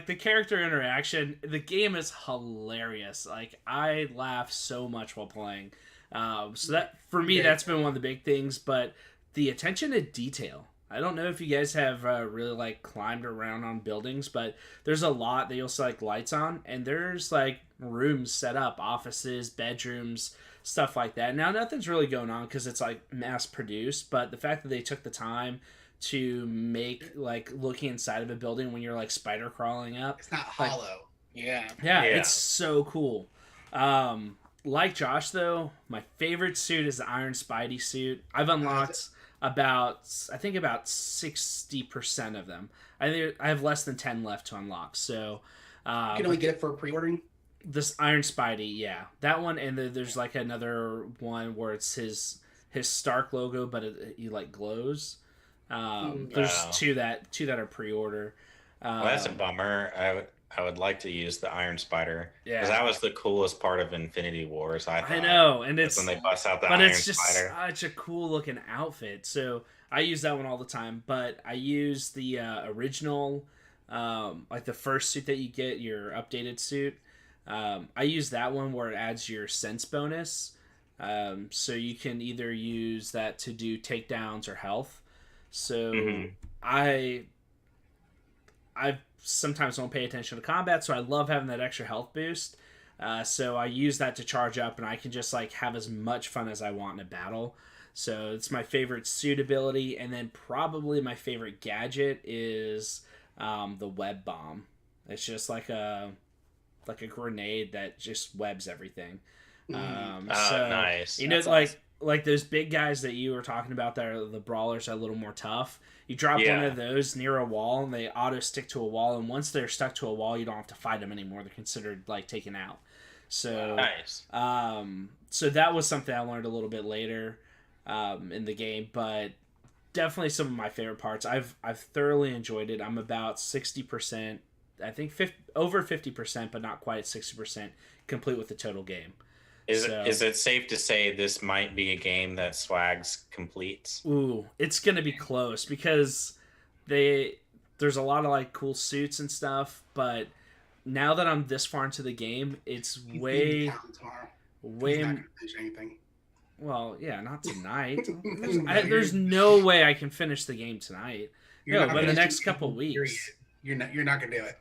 the character interaction. The game is hilarious. Like I laugh so much while playing. So that for me, that's been one of the big things. But the attention to detail. I don't know if you guys have really like climbed around on buildings, but there's a lot that you'll see like lights on, and there's like rooms set up, offices, bedrooms, stuff like that. Now nothing's really going on because it's like mass produced, but the fact that they took the time to make like looking inside of a building when you're like spider crawling up, it's not hollow. Yeah, it's so cool. Like Josh though, my favorite suit is the Iron Spidey suit. I've unlocked about 60% of them. I have less than 10 left to unlock. So you can only get it for pre-ordering. This Iron Spidey, yeah, that one, and there's like another one where it's his Stark logo, but he like glows. There's two that are pre-order. Well, that's a bummer. I would like to use the Iron Spider because that was the coolest part of Infinity Wars. I know, and it's when they bust out the Iron Iron Spider. But it's just such a cool looking outfit. So I use that one all the time. But I use the original like the first suit that you get, your updated suit. I use that one where it adds your sense bonus. So you can either use that to do takedowns or health. So I sometimes don't pay attention to combat, so I love having that extra health boost. So I use that to charge up, and I can just like have as much fun as I want in a battle. So it's my favorite suit ability, and then probably my favorite gadget is the web bomb. It's just like a grenade that just webs everything. So nice. You know, That's like awesome. like those big guys that you were talking about that are the brawlers are a little more tough. You drop one of those near a wall and they auto stick to a wall, and once they're stuck to a wall you don't have to fight them anymore. They're considered like taken out. So Nice. So that was something I learned a little bit later in the game, but definitely some of my favorite parts. I've thoroughly enjoyed it. I'm about 60%, I think over 50%, but not quite 60% complete with the total game. Is it safe to say this might be a game that Swags completes? Ooh, it's gonna be close because there's a lot of like cool suits and stuff, but now that I'm this far into the game, it's He's leaving way town tomorrow. He's way not gonna finish anything. well, yeah, not tonight. No, There's no way I can finish the game tonight. You're No, not but in the finishing next couple anything, weeks. period. You're not gonna do it.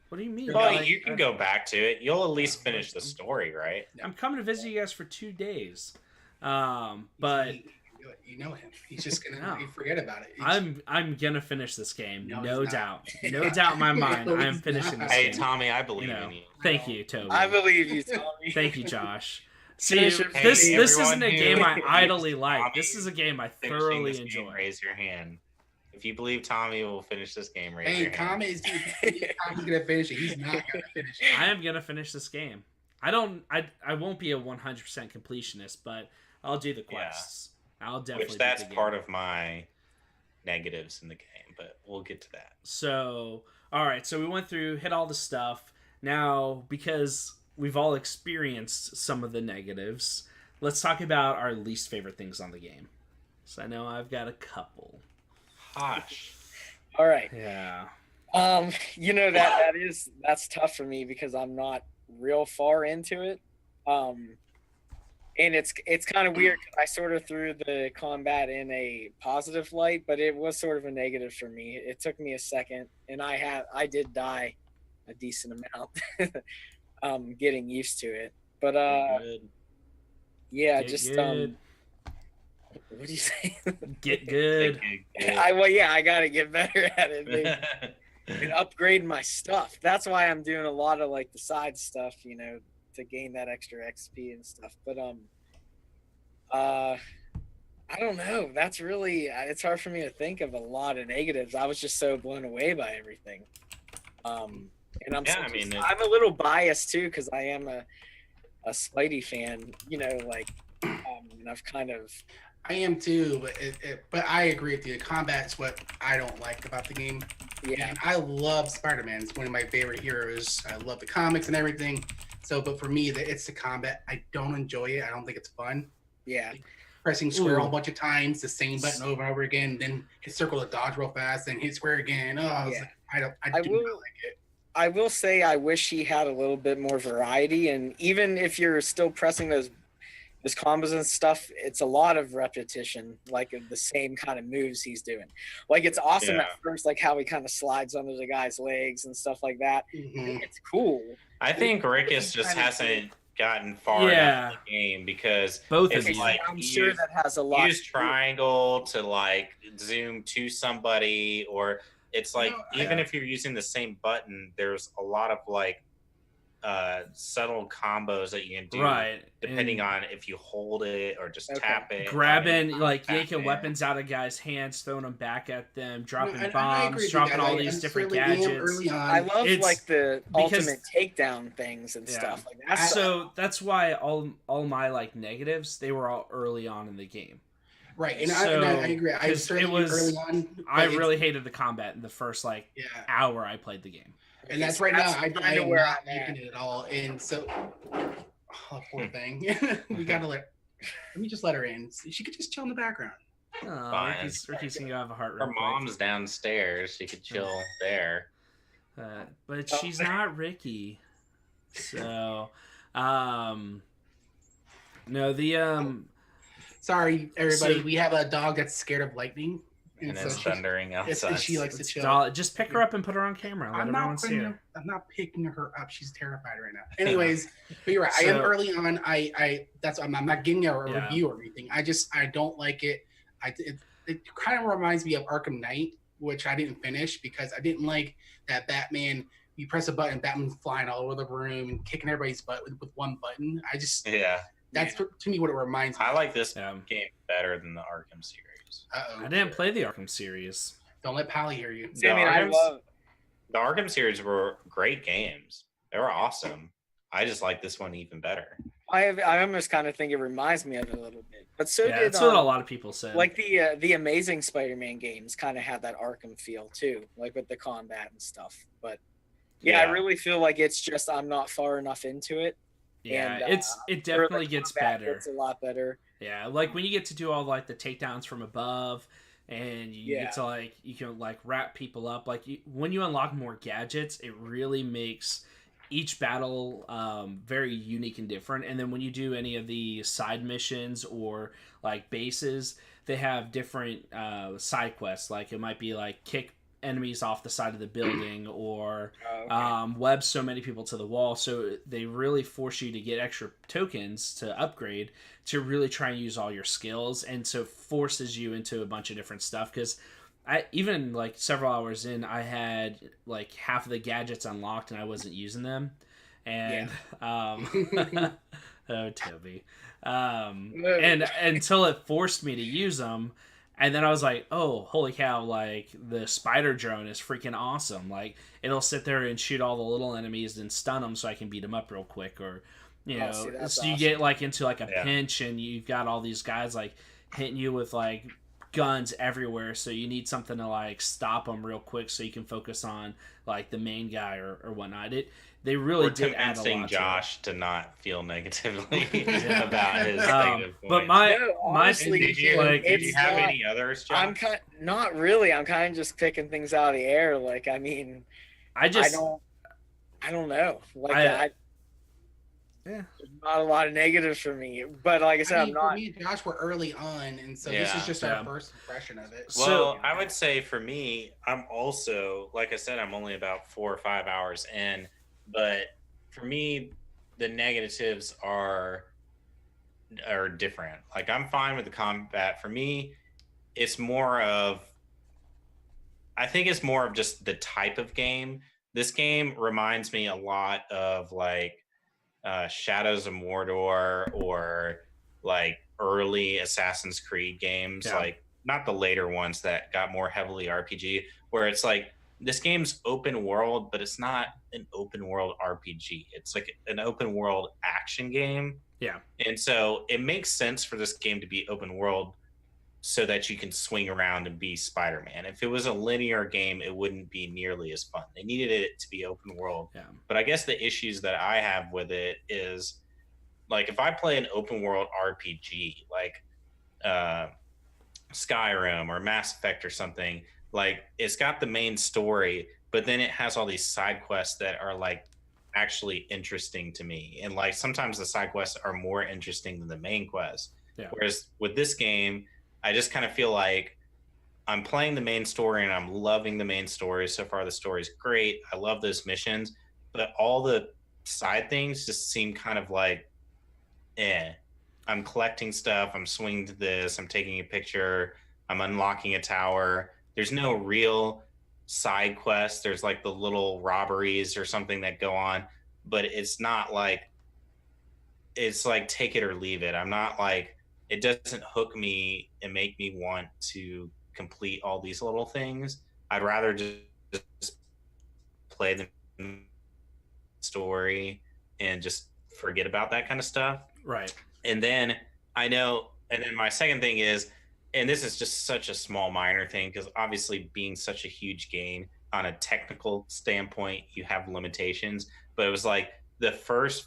What do you mean? Well, Like, you can go back to it. You'll at least finish the story, right? I'm coming to visit you guys for 2 days. But He can do it. You know him. He's just gonna No. forget about it. I'm gonna finish this game, No, no he's not. doubt, no doubt in my mind. No, I'm he's finishing not. this Hey, game. Tommy, I believe You know, in you. thank you, Toby. I believe you, Tommy. Thank you, Josh. See, Finish it. this Hey, this everyone isn't a who game I believes idly like. Tommy This is a game I Finishing thoroughly this game, enjoy. raise your hand. If you believe Tommy will finish this game, raise Hey, your hand. Tommy's gonna finish it. He's not gonna finish it. I am gonna finish this game. I won't be a 100% completionist, but I'll do the quests. I'll definitely. Which that's beat the part game. of my negatives in the game, but we'll get to that. So, all right. So we went through, hit all the stuff. Now, because we've all experienced some of the negatives, let's talk about our least favorite things on the game. So I know I've got a couple. Gosh. All right. Yeah. You know that's tough for me because I'm not real far into it. And it's kind of weird. I sort of threw the combat in a positive light, but it was sort of a negative for me. It took me a second, and I did die a decent amount getting used to it. But Good. yeah, Get just good. what do you say? Get good. I gotta get better at it, maybe. And upgrade my stuff. That's why I'm doing a lot of like the side stuff, you know, to gain that extra XP and stuff. But I don't know. That's really it's hard for me to think of a lot of negatives. I was just so blown away by everything. And I'm I'm a little biased too because I am a Spidey fan. You know, like and I've kind of. I am too, but I agree with you. Combat's what I don't like about the game. Yeah, And I love Spider-Man. It's one of my favorite heroes. I love the comics and everything. So, but for me, it's the combat. I don't enjoy it. I don't think it's fun. yeah. Pressing square Ooh. a bunch of times, the same button over and over again, then hit circle to dodge real fast, then hit square again. Oh, I was Yeah. like, I do not like it. I will say I wish he had a little bit more variety, and even if you're still pressing those combos and stuff, it's a lot of repetition, like of the same kind of moves he's doing. Like it's awesome at first, like how he kind of slides under the guy's legs and stuff like that. Mhm. It's cool. I think Rickus just hasn't gotten far Yeah. enough in the game because Both it's of you. like I'm sure that has a lot. use triangle to like zoom to somebody, or it's like even if you're using the same button, there's a lot of like subtle combos that you can do Right. depending on if you hold it or just Okay. tap it. Grabbing, like tap yanking it. weapons out of guys' hands, throwing them back at them, dropping No, and I agree bombs, with you dropping guys. all I these different necessarily am gadgets. Early on. I love It's like the because- ultimate takedown things and Yeah. stuff like that. So that's why all my like negatives, they were all early on in the game. Right, and So, I agree. I 'cause certainly it was- early on. but I it's- really hated the combat in the first like yeah, hour I played the game. and that's right now. I kinda am where not I'm at. liking it at all, and so poor thing. We gotta let me just let her in. She could just chill in the background. Oh, Fine. Ricky's gonna have a heart Her real quick. mom's downstairs. She could chill there. But she's not Ricky. So, no, Sorry, everybody. So- we have a dog that's scared of lightning, And so it's thundering outside. she likes to it's chill. just pick her up and put her on camera. Let everyone see her. I'm not picking her up. She's terrified right now. Anyways, but you're right. I am early on. I'm not giving a review or anything. I don't like it. It kind of reminds me of Arkham Knight, which I didn't finish because I didn't like that Batman. You press a button, Batman's flying all over the room and kicking everybody's butt with one button. That's to me what it reminds me. I like this game better than the Arkham series. I didn't play the Arkham series. Don't let Pally hear you. The Arkham series were great games. They were awesome. I just like this one even better. I almost kind of think it reminds me of it a little bit, but that's what a lot of people said. Like the Amazing Spider-Man games kind of had that Arkham feel too, like with the combat and stuff. But I really feel like it's just I'm not far enough into it. Yeah, and, it definitely gets better. It's a lot better. Yeah, like when you get to do all like the takedowns from above, and you get to like you can like wrap people up. Like when you unlock more gadgets, it really makes each battle very unique and different. And then when you do any of the side missions or like bases, they have different side quests. Like it might be like kick enemies off the side of the building or web so many people to the wall. So they really force you to get extra tokens to upgrade to really try and use all your skills, and so forces you into a bunch of different stuff. Because I even like several hours in, I had like half of the gadgets unlocked and I wasn't using them, and oh Toby, and until it forced me to use them. And then I was like, oh, holy cow, like, the spider drone is freaking awesome. Like, it'll sit there and shoot all the little enemies and stun them so I can beat them up real quick. Or, you know, so awesome. You get, like, into, like, a pinch and you've got all these guys, like, hitting you with, like, guns everywhere. So you need something to, like, stop them real quick so you can focus on, like, the main guy or whatnot. They really did add a lot convincing Josh to not feel negatively about his negative points. But honestly, did you have any others, Josh? Not really. I'm kind of just picking things out of the air. Like, I mean, I don't know. Like, there's not a lot of negatives for me. But like I said, for me and Josh were early on, and so this is just our first impression of it. Well, I would say for me, I'm also, like I said, I'm only about 4 or 5 hours in. But for me, the negatives are different. Like, I'm fine with the combat. For me, I think it's more of just the type of game. This game reminds me a lot of like Shadows of Mordor or like early Assassin's Creed games, like not the later ones that got more heavily RPG, where it's like, this game's open world, but it's not an open world RPG. It's like an open world action game. Yeah. And so it makes sense for this game to be open world so that you can swing around and be Spider-Man. If it was a linear game, it wouldn't be nearly as fun. They needed it to be open world. Yeah. But I guess the issues that I have with it is, like, if I play an open world RPG, like Skyrim or Mass Effect or something, like, it's got the main story, but then it has all these side quests that are like actually interesting to me. And like sometimes the side quests are more interesting than the main quest. Yeah. Whereas with this game, I just kind of feel like I'm playing the main story and I'm loving the main story. So far, the story's great. I love those missions, but all the side things just seem kind of like, I'm collecting stuff. I'm swinging to this. I'm taking a picture. I'm unlocking a tower. There's no real side quests. There's like the little robberies or something that go on, but it's not like, it's like take it or leave it. I'm not like, it doesn't hook me and make me want to complete all these little things. I'd rather just play the story and just forget about that kind of stuff. Right. And then my second thing is, and this is just such a small minor thing, because obviously being such a huge game on a technical standpoint, you have limitations, but it was like the first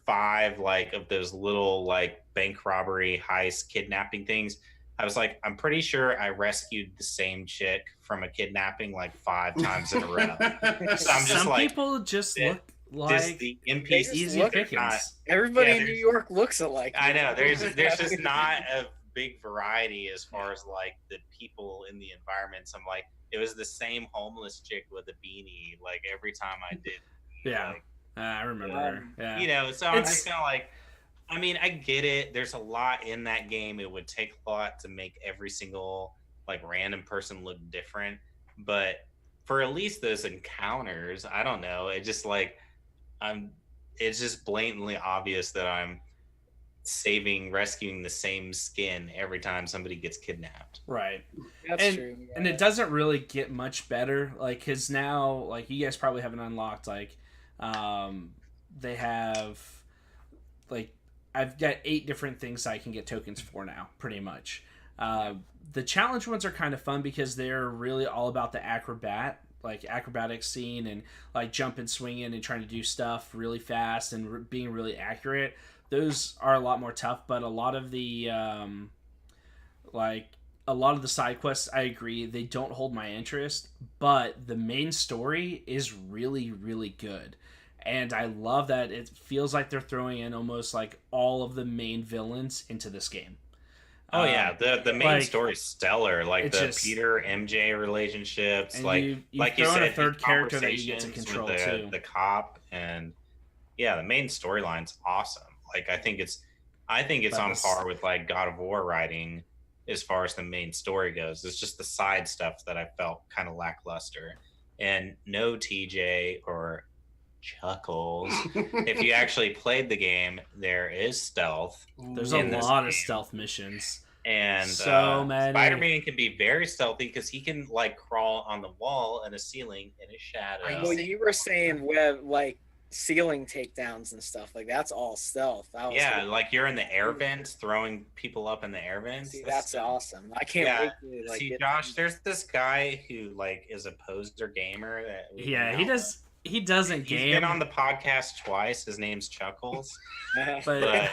5 like of those little like bank robbery, heist, kidnapping things, I was like, I'm pretty sure I rescued the same chick from a kidnapping like 5 times in a row. So I'm just Some like, people just look this like the They NPCs just easy look- pickings. Everybody Yeah, in New there's- York looks alike. I know there's just not a big variety as far as like the people in the environments. I'm like, it was the same homeless chick with a beanie like every time I did. Yeah, Like, I remember her. Yeah, you know, so I'm It's- just kind of like, I mean, I get it. There's a lot in that game. It would take a lot to make every single like random person look different, but for at least those encounters, I don't know. It just like it's just blatantly obvious that I'm rescuing the same skin every time somebody gets kidnapped. right. That's and, true. And it doesn't really get much better. Like, cause now, like, you guys probably haven't unlocked. Like, they have, like, I've got 8 different things I can get tokens for now, pretty much. The challenge ones are kind of fun because they're really all about the acrobatic scene and like jumping, swinging, and trying to do stuff really fast and being really accurate. Those are a lot more tough, but a lot of the side quests, I agree, they don't hold my interest, but the main story is really, really good. And I love that it feels like they're throwing in almost like all of the main villains into this game. Oh yeah, the main like, story's stellar. Like the just, Peter MJ relationships, and like you like you throw in said, a third his character that you get to conversations control with too. the cop, and yeah, the main storyline's awesome. Like I think it's on par with like God of War writing as far as the main story goes. It's just the side stuff that I felt kind of lackluster, and no TJ or Chuckles. If you actually played the game, there is stealth. There's a in this lot of game. stealth missions. And So many. Spider-Man can be very stealthy because he can like crawl on the wall and the ceiling in a shadow. Well, you were saying web like ceiling takedowns and stuff like that's all stealth. Yeah, like you're in the air vents, throwing people up in the air vents. See, that's awesome. I can't wait to like. See, Josh, there's this guy who like is a poser gamer that he doesn't He's game. been on the podcast twice. His name's Chuckles. But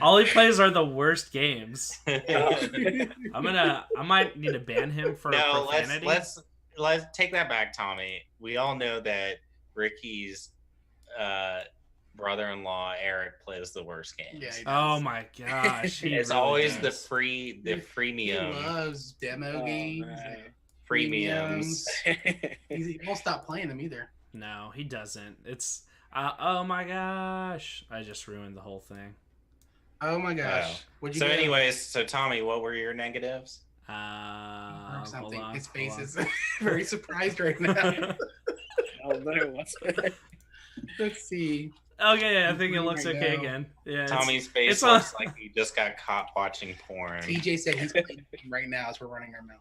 all he plays are the worst games. I might need to ban him for profanity. let's take that back, Tommy. We all know that Ricky's brother-in-law Eric plays the worst games. Yeah, he does. Oh my gosh, it's really always does. the He freemium. loves demo games. Premiums. He won't stop playing them either. No, he doesn't. It's oh my gosh, I just ruined the whole thing. Oh my gosh. Wow. What'd you So, get? anyways, so Tommy, what were your negatives? Or something. Hold on, His face hold is very surprised right now. Oh, no, what's it? Let's see. Okay, I think it looks Right okay now. again. Yeah, Tommy's face it's looks like he just got caught watching porn. TJ said he's playing right now as we're running our mouth.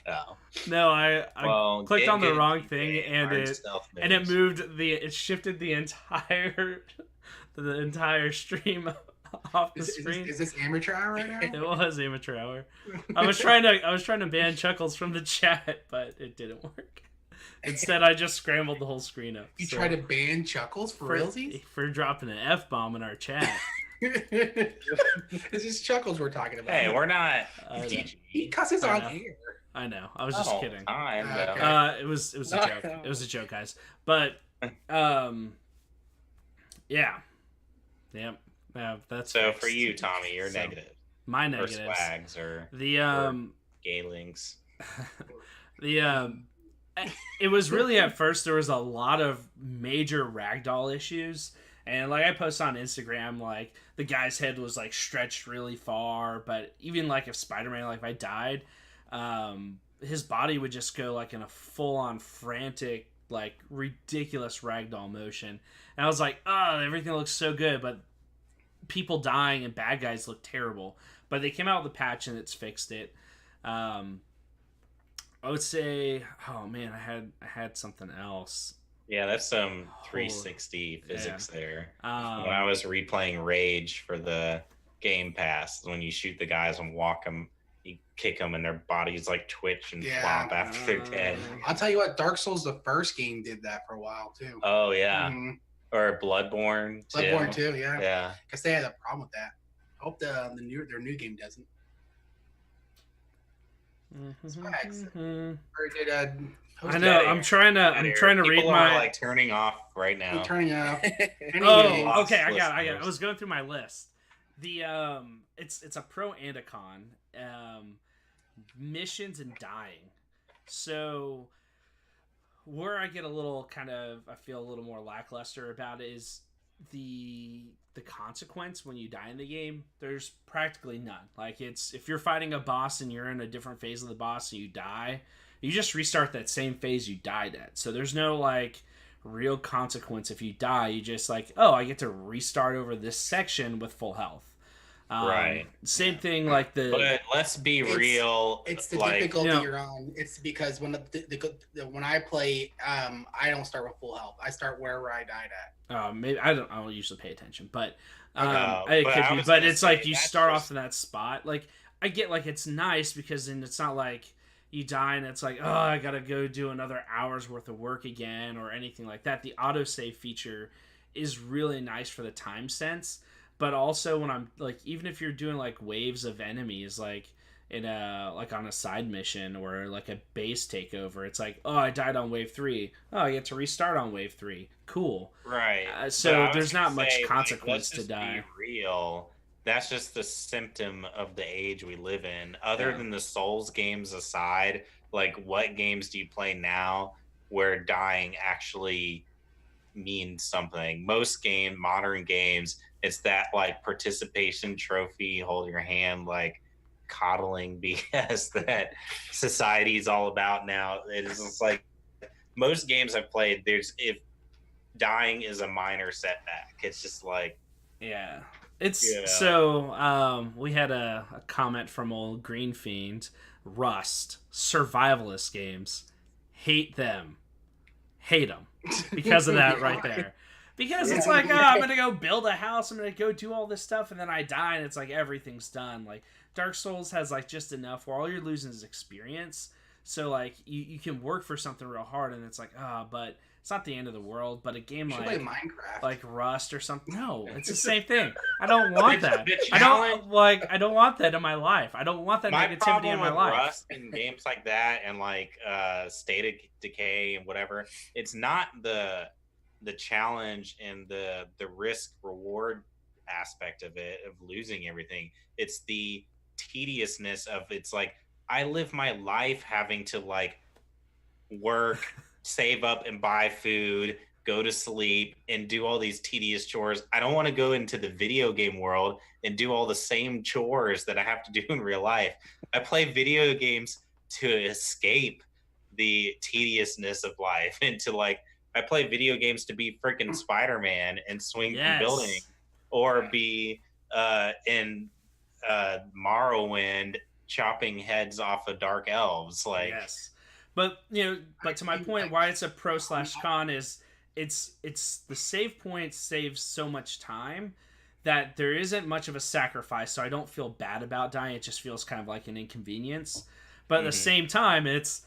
Oh. No, I clicked on the wrong thing and it shifted the entire stream off the screen. Is this amateur hour right now? It was amateur hour. I was trying to ban Chuckles from the chat, but it didn't work. Instead, I just scrambled the whole screen up. You try to ban Chuckles for realsies? For dropping an F-bomb in our chat. This is Chuckles we're talking about. Hey, we're not. He cusses on air. I know. I was just kidding. Time, Okay. It was a joke. It was a joke, guys. But yeah. That's so fixed. for you, Tommy, you're negative. My Or negatives. swags or The gay links. it was really at first there was a lot of major ragdoll issues, and like I posted on Instagram, like the guy's head was like stretched really far, but even like if Spider-Man, like if I died, his body would just go like in a full-on frantic, like ridiculous ragdoll motion, and I was like, oh, everything looks so good, but people dying and bad guys look terrible. But they came out with a patch and it's fixed it. I would say, oh man, I had something else. Yeah, that's some 360 physics there. When Um, I was replaying Rage for the Game Pass, when you shoot the guys and walk them, you kick them, and their bodies like twitch and flop after they're dead. I'll tell you what, Dark Souls, the first game, did that for a while too. Oh yeah, Mhm. or Bloodborne too. Bloodborne too, yeah. Yeah. Because they had a problem with that. I hope their new game doesn't. Swag. I Or did know. I'm trying to read People my. are like turning off right now. I'm turning off. Oh, okay. I got it. Listeners. I was going through my list. The it's a pro and a con. Missions and dying. So where I get a little I feel a little more lackluster about it is the consequence when you die in the game. There's practically none. Like, it's if you're fighting a boss and you're in a different phase of the boss and you die, you just restart that same phase you died at. So there's no like real consequence if you die. You just like, oh, I get to restart over this section with full health. Right. Same thing like the. But let's be real. It's the like, difficulty you're on. It's because when when I play, I don't start with full health. I start wherever I died at. Maybe I don't usually pay attention, but but it could I be. was But gonna it's say, like you that's start just- off in that spot. Like, I get like it's nice because then it's not like you die and it's like, oh, I gotta go do another hour's worth of work again or anything like that. The autosave feature is really nice for the time sense, but also when I'm like, even if you're doing like waves of enemies, like in a like on a side mission or like a base takeover, it's like, oh, I died on wave 3. Oh, I get to restart on wave 3. Cool. Right. So But I was there's gonna not much say, consequence let's to just die. Be real. That's just the symptom of the age we live in. Other than the Souls games aside, like, what games do you play now where dying actually means something? Most modern games, it's that like participation trophy, hold your hand, like coddling BS that society's all about now. It's just like most games I've played, if dying is a minor setback, it's just like, Yeah. It's Yeah. so we had a comment from old Green Fiend. Rust, survivalist games, hate them. Hate them. Because of that right there. Because it's like, oh, I'm going to go build a house, I'm going to go do all this stuff, and then I die, and it's like everything's done. Like, Dark Souls has like just enough where all you're losing is experience. So like you can work for something real hard, and it's like, but it's not the end of the world. But a game You should like play Minecraft. like Rust or something, no, it's the same thing. I don't want that. The I challenge- don't want that in my life. I don't want that my negativity problem in my with life. Rust and games like that and like State of Decay and whatever, it's not the challenge and the risk reward aspect of it, of losing everything. It's the tediousness of, it's like, I live my life having to like work, save up and buy food, go to sleep, and do all these tedious chores. I don't want to go into the video game world and do all the same chores that I have to do in real life. I play video games to escape the tediousness of life and to like, I play video games to be freaking Spider-Man and swing from building, or be in Morrowind chopping heads off of dark elves. Like, yes, but but to my point, why it's a pro/con is it's the save point saves so much time that there isn't much of a sacrifice, so I don't feel bad about dying. It just feels kind of like an inconvenience, but at the same time, it's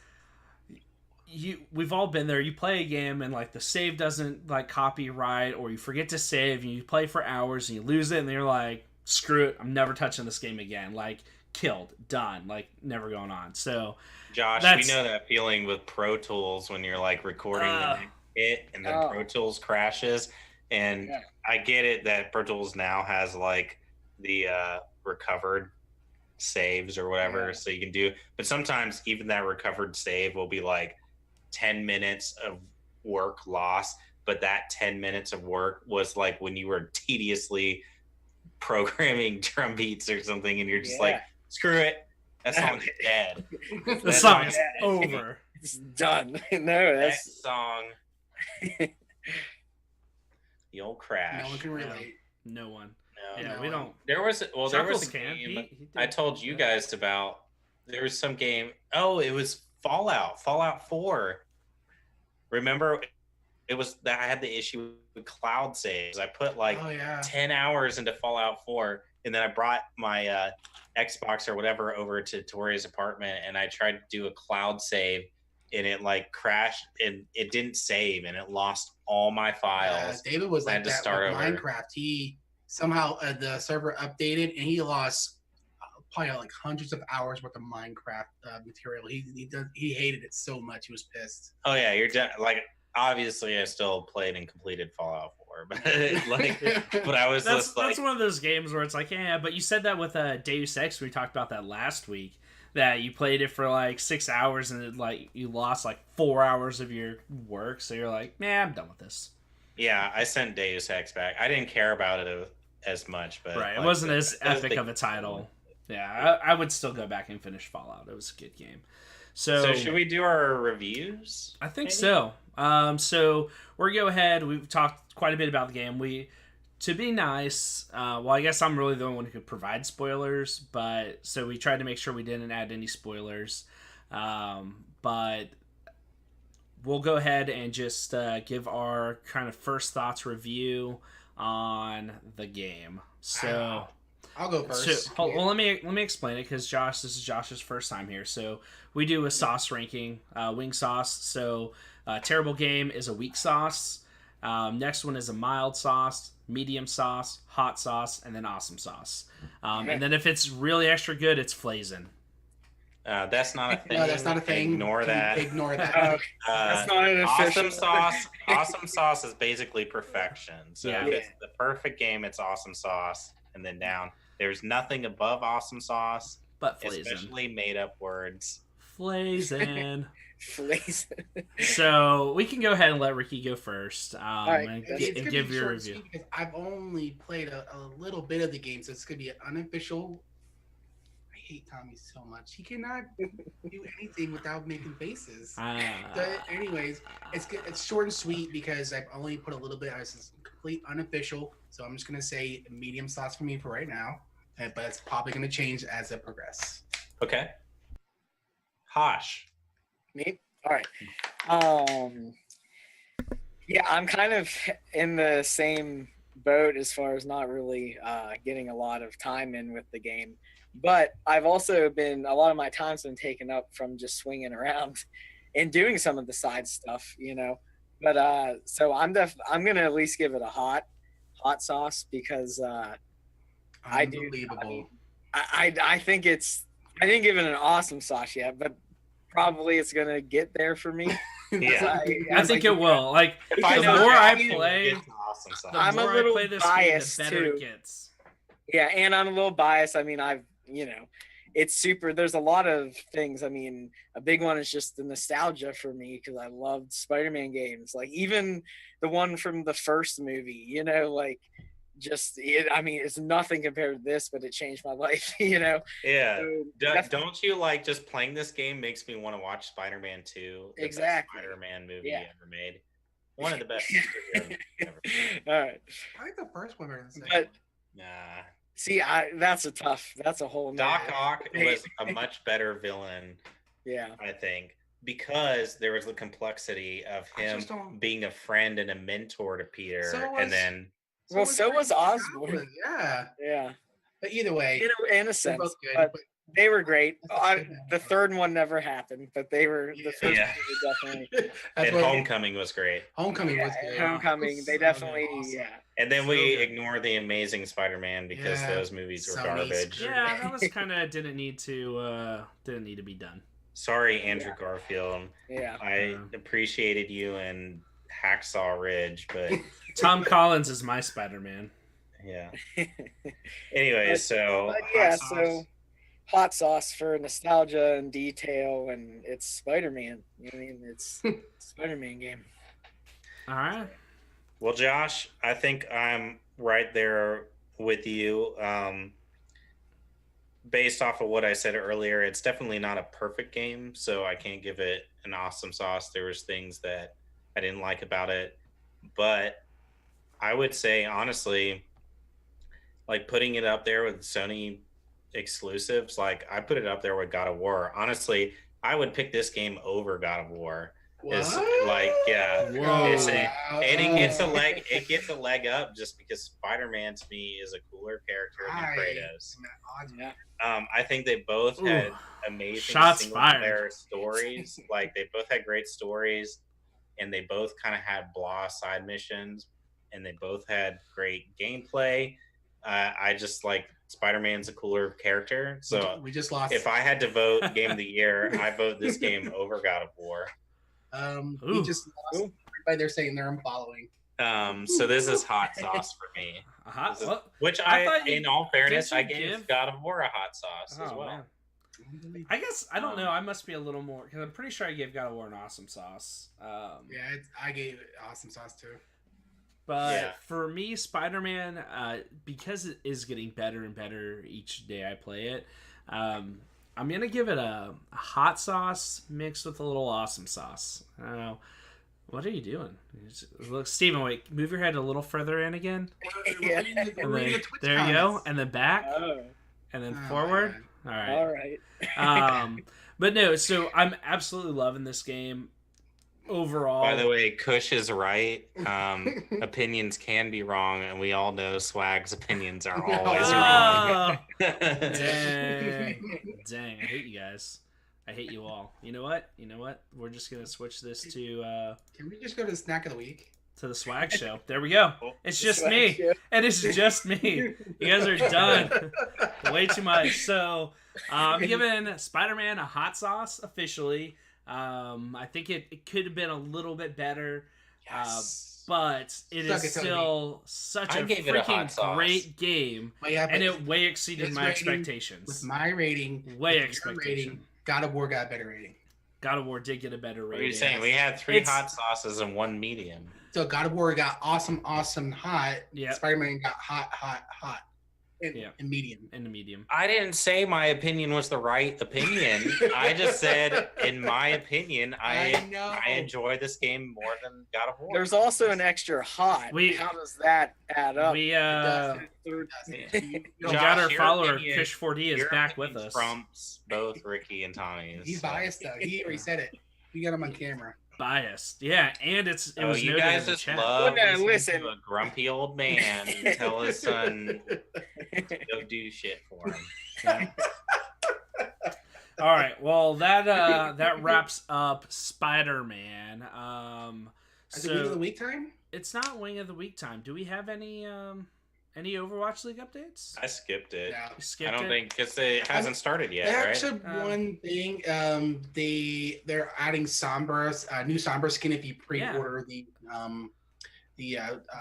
we've all been there. You play a game and like the save doesn't like copy right, or you forget to save and you play for hours and you lose it, and you're like, screw it, I'm never touching this game again. Like, killed, done, like never going on. So Josh, we know that feeling with Pro Tools when you're like recording the hit and then Pro Tools crashes. And I get it that Pro Tools now has like the recovered saves or whatever, so you can do, but sometimes even that recovered save will be like 10 minutes of work lost, but that 10 minutes of work was like when you were tediously programming drum beats or something, and you're just like, screw it, that song's dead. The song is over. It's done. No, that's Next song. The old crash. No one can relate. No one. No. Yeah, we don't. There was a Chuckles game He did. I told you guys about. There was some game. Oh, it was Fallout 4. Remember, it was that I had the issue with cloud saves. I put like 10 hours into Fallout 4, and then I brought my Xbox or whatever over to Tori's apartment, and I tried to do a cloud save, and it like crashed, and it didn't save, and it lost all my files. David was I like had to that start with over. Minecraft. He somehow the server updated, and he lost probably like hundreds of hours worth of Minecraft material. He hated it so much. He was pissed. Oh yeah, like obviously I still played and completed Fallout 4, but but I was that's just like, that's one of those games where it's like, yeah, but you said that with Deus Ex. We talked about that last week. That you played it for like 6 hours and it, like you lost like 4 hours of your work, so you're like, man, I'm done with this. yeah, I sent Deus Ex back. I didn't care about it as much, but Right, it like, wasn't as epic of a title. Yeah, I would still go back and finish Fallout. It was a good game. So should we do our reviews? I think maybe? so. So we're gonna go ahead. We've talked quite a bit about the game. To be nice, well, I guess I'm really the only one who could provide spoilers, but so we tried to make sure we didn't add any spoilers. But we'll go ahead and just give our kind of first thoughts review on the game. So I'll go first. Well, let me explain it because this is Josh's first time here. So we do a sauce ranking, wing sauce. So terrible game is a weak sauce. Next one is a mild sauce, medium sauce, hot sauce, and then awesome sauce. And then if it's really extra good, it's flazing. That's not a thing. No, that's not a thing. Ignore that. Ignore that. That's not an official. Awesome sauce is basically perfection. So Yeah. if it's the perfect game, it's awesome sauce, and then down. There's nothing above awesome sauce, But flazing. especially made up words. Flazing. Flazing. So we can go ahead and let Ricky go first right, and, it's and gonna give be your short and review. sweet because I've only played a little bit of the game, so it's gonna be an unofficial. I hate Tommy so much. He cannot do anything without making faces. But anyways, it's good. It's short and sweet because I've only put a little bit. It's complete unofficial, so I'm just gonna say medium sauce for me for right now. But it's probably gonna change as it progresses. Okay. Hosh. Me? All right. Yeah, I'm kind of in the same boat as far as not really getting a lot of time in with the game. But I've also been, a lot of my time's been taken up from just swinging around and doing some of the side stuff, you know. But so I'm gonna at least give it a hot sauce because I do. Unbelievable. I think it's. I didn't give it an awesome sauce yet, but probably it's gonna get there for me. Yeah. I think it will. Like If I the know more I that, play, it's awesome sauce. the I'm a more little I play this biased, game, the better too. it gets. Yeah, and I'm a little biased. I mean, it's super. There's a lot of things. I mean, a big one is just the nostalgia for me because I loved Spider-Man games. Like even the one from the first movie, you know, like just it. I mean, it's nothing compared to this, but it changed my life. You know. Yeah. So Don't you like just playing this game makes me want to watch Spider-Man 2? The Exactly. best Spider-Man movie Yeah. ever made. One of the best movies ever made. All right, I like the first one better than the but second. Nah. see, that's a whole. Doc nother- Ock was a much better villain, Yeah. I think, because there was the complexity of I him just don't- being a friend and a mentor to Peter, So was- and then Well, so was Osborn. Osborn, yeah. Yeah. But either way, In a they're sense, both good. but but they were great. That's a good one. The third one never happened, but they were the first Yeah. two were definitely. that's and what Homecoming was great. Homecoming was Yeah, good. Homecoming, they So definitely, awesome. yeah. And then So we good. ignore the Amazing Spider-Man because Yeah. those movies were Sony's garbage. screwed. Yeah, that was kind of didn't need to be done. Sorry, Andrew Garfield. Yeah. I appreciated you in Hacksaw Ridge, but Tom Collins is my Spider-Man. yeah. Anyway, so But yeah, hot sauce. so hot sauce for nostalgia and detail, and it's Spider-Man. I mean, it's Spider-Man game. All right. Well, Josh, I think I'm right there with you. Based off of what I said earlier, it's definitely not a perfect game, so I can't give it an awesome sauce. There was things that I didn't like about it, but I would say honestly, like putting it up there with Sony exclusives, like I put it up there with God of War. Honestly, I would pick this game over God of War. It's like, yeah, Whoa. it's and it gets a leg up just because Spider-Man to me is a cooler character than Kratos. Yeah. I think they both had Ooh. amazing Shots single fired. player stories. Like they both had great stories, and they both kind of had blah side missions, and they both had great gameplay. I just like Spider-Man's a cooler character. So we just lost. if I had to vote Game of the Year, I vote this game over God of War. We just lost. Everybody they're saying they're unfollowing. So this is hot sauce for me. Which in all fairness, I gave God of War a hot sauce as well. Man. I guess I don't know. I must be a little more because I'm pretty sure I gave God of War an awesome sauce. I gave it awesome sauce too. But for me, Spider-Man, because it is getting better and better each day I play it, I'm gonna give it a hot sauce mixed with a little awesome sauce. I don't know. What are you doing? Look, Steven, wait, move your head a little further in again. Yeah. And then, there you go, and then back, and then forward. All right. But no, so I'm absolutely loving this game overall. By the way, Kush is right. Opinions can be wrong, and we all know Swag's opinions are always wrong. Dang, I hate you guys. I hate you all. You know what? We're just gonna switch this to. Can we just go to the snack of the week? To the Swag Show. There we go. It's just me, and it's just me. You guys are done. Way too much. So I'm giving Spider-Man a hot sauce officially. I think it could have been a little bit better. Yes. But it is still such a freaking great game, and it way exceeded my expectations. With my rating, God of War got a better rating. God of War did get a better rating. What are you saying? We had 3 hot sauces and 1 medium. So God of War got awesome, hot. Yeah. Spider-Man got hot. And medium. And the medium. I didn't say my opinion was the right opinion. I just said, in my opinion, I enjoy this game more than God of War. There's also an extra hot. How does that add up? We got our follower, Fish4D, is back with us. Trumps both Ricky and Tommy's. He's biased, though. He already said it. We got him on camera. Biased, yeah, and it was you noted guys in the just chat. love listening to a grumpy old man tell his son to go do shit for him. Yeah. All right, well that wraps up Spider-Man. Is it Wing of the Week time? It's not Wing of the Week time. Do we have any Overwatch League updates? I skipped it. Yeah. Skipped I don't think because it hasn't started yet. Actually, one thing, they're adding Sombra, new Sombra skin if you pre-order the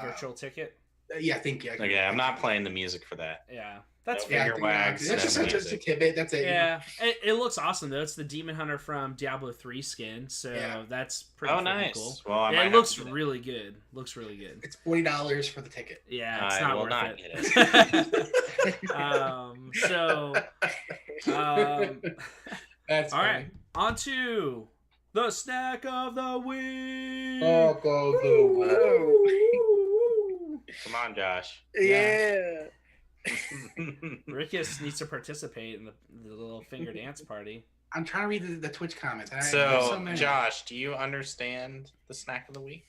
virtual ticket. Yeah, thank you. Okay, I'm not playing the music for that. Yeah. That's finger wags. That's just a tidbit. That's it. Yeah, it looks awesome though. It's the Demon Hunter from Diablo 3 skin, so that's pretty nice. Cool. Well, it looks really good. Looks really good. It's $40 for the ticket. Yeah, it's not worth it. That's all right. On to the snack of the week. Come on, Josh. Yeah. Rickus needs to participate in the little finger dance party. I'm trying to read the Twitch comments. So Josh, do you understand the snack of the week?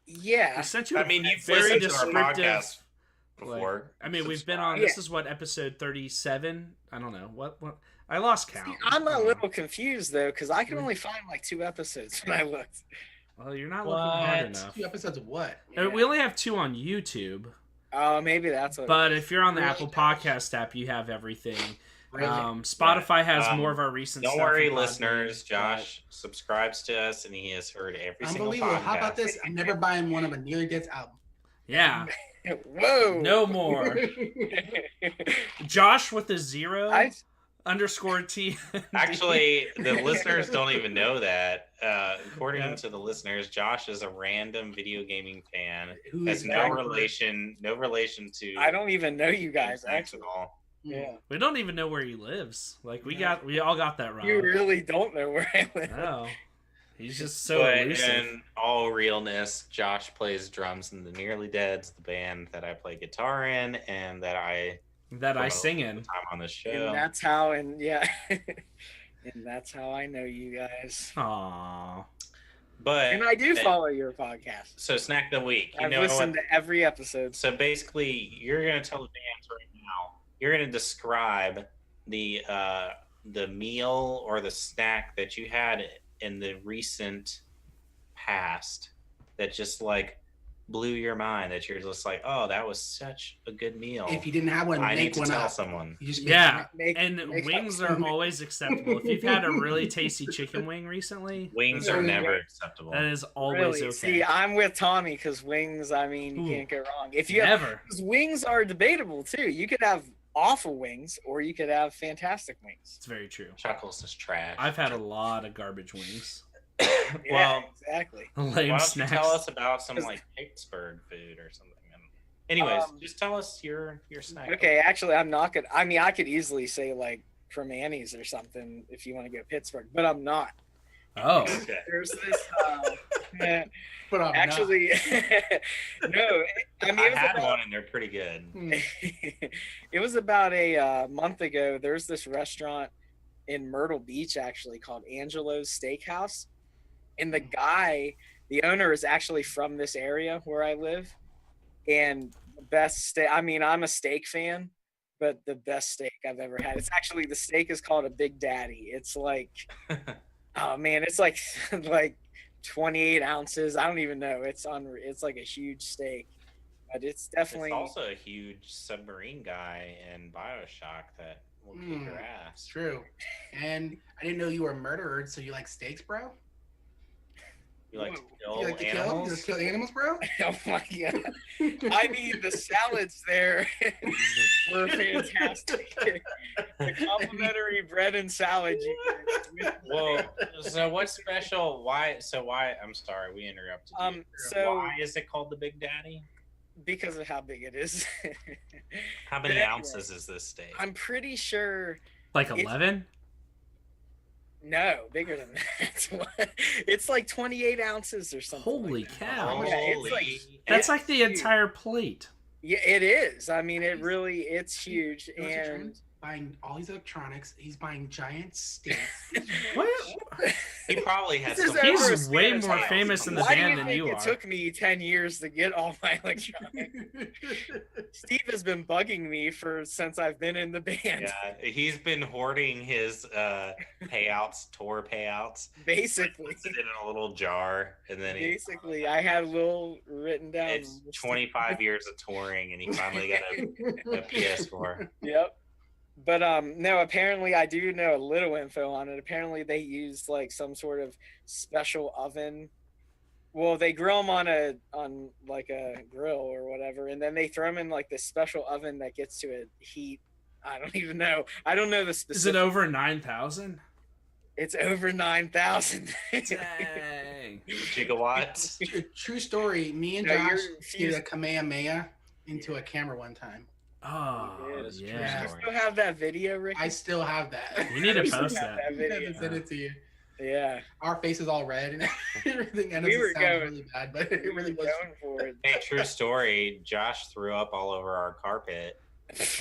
Yeah. I sent you. I mean, you've very listened to our podcast before. We've been on. This is what, episode 37. I don't know what. I lost count. See, I'm a little confused though because I can only find like 2 episodes when I looked. Well, you're not looking hard enough. 2 episodes of what? Yeah. We only have 2 on YouTube. Oh, maybe that's what. But if you're on the Apple Podcast app, you have everything. Really? Spotify has more of our recent stuff. Don't worry, listeners. Josh subscribes to us, and he has heard every single podcast. How about this? I'm never buying one of a Nearly Dead's album. Yeah. Whoa. No more. Josh with a 0 underscore T. Actually, the listeners don't even know that. According to the listeners, Josh is a random video gaming fan. Has no relation to. I don't even know you guys actually. Yeah. We don't even know where he lives. Like we all got that wrong. You really don't know where I live. No. He's just so elusive. In all realness, Josh plays drums in the Nearly Dead's, the band that I play guitar in, and that I sing in. Time on this show. And that's how, and that's how I know you guys. Aww. And I do follow your podcast. So snack the week. I've listened to every episode. So basically, you're going to tell the fans right now. You're going to describe the meal or the snack that you had in the recent past that just like blew your mind that you're just like, oh, that was such a good meal? If you didn't have one, I need make to one tell up. someone. You just Yeah, Make wings up. are always acceptable. If you've had a really tasty chicken wing recently, Wings those are are never great. acceptable. that is always Really? okay. See, I'm with Tommy because wings. I mean, you Ooh. can't go wrong. If you have, Never. because wings are debatable too. You could have awful wings, or you could have fantastic wings. It's very true. Chuckles is trash. I've had a lot of garbage wings. Well, Yeah, exactly. Lame why don't snacks. you tell us about some like Pittsburgh food or something? Anyways, just tell us your snack. Okay, actually, I'm not gonna. I mean, I could easily say like from Annie's or something if you want to go Pittsburgh, but I'm not. Oh, Okay. There's this. But I'm Actually, no. I mean, I it was had about, one and they're pretty good. it was about a month ago. There's this restaurant in Myrtle Beach actually called Angelo's Steakhouse, and the owner is actually from this area where I live, and the best steak. I mean, I'm a steak fan, but the best steak I've ever had. It's actually the steak is called a Big Daddy. It's like, oh man, it's like like 28 ounces. I don't even know. It's like a huge steak, but it's definitely It's also a huge submarine guy in BioShock that will kick your ass. It's true. And I didn't know you were a murderer, so you like steaks, bro? You like to Whoa. kill You like to kill? You animals? like to kill animals, bro? oh my god. I mean, the salads there were fantastic. The complimentary bread and salad you get. Well, so what's special? Why? I'm sorry, we interrupted you. So Why is it called the Big Daddy? because of how big it is. How many But anyway, ounces is this steak? I'm pretty sure. like 11? No, bigger than that. It's like 28 ounces or something. Holy like that. cow! Yeah, it's Holy- like- That's it's like the huge. entire plate. Yeah, it is. I mean, it's huge. You know what's your And trend? Buying all these electronics. He's buying giant steaks. What? He probably has This is some. over a He's span way of more time. famous in the why do band you than think you it are. took me 10 years to get all my electronics? Steve has been bugging me since I've been in the band. Yeah, he's been hoarding his payouts, tour payouts. Basically. Puts it in a little jar, and then Basically, I had a little written down. it's 25 years of touring, and he finally got a PS4. Yep. But no, apparently I do know a little info on it. Apparently they use like some sort of special oven. Well, they grill them on like a grill or whatever, and then they throw them in like this special oven that gets to a heat. I don't even know. I don't know the specific. Is it over 9,000? It's over 9,000. Dang. Gigawatts. True story. Me and No, Josh you're- did a Kamehameha into a camera one time. Oh, That is true yeah. You story. still have that video, Ricky? I still have that. You need to We still post have that. I video. have to send it to you. Yeah, Our face is all red and everything. And We it were sounds going- really bad, but it really was. going for it. Hey, true story. Josh threw up all over our carpet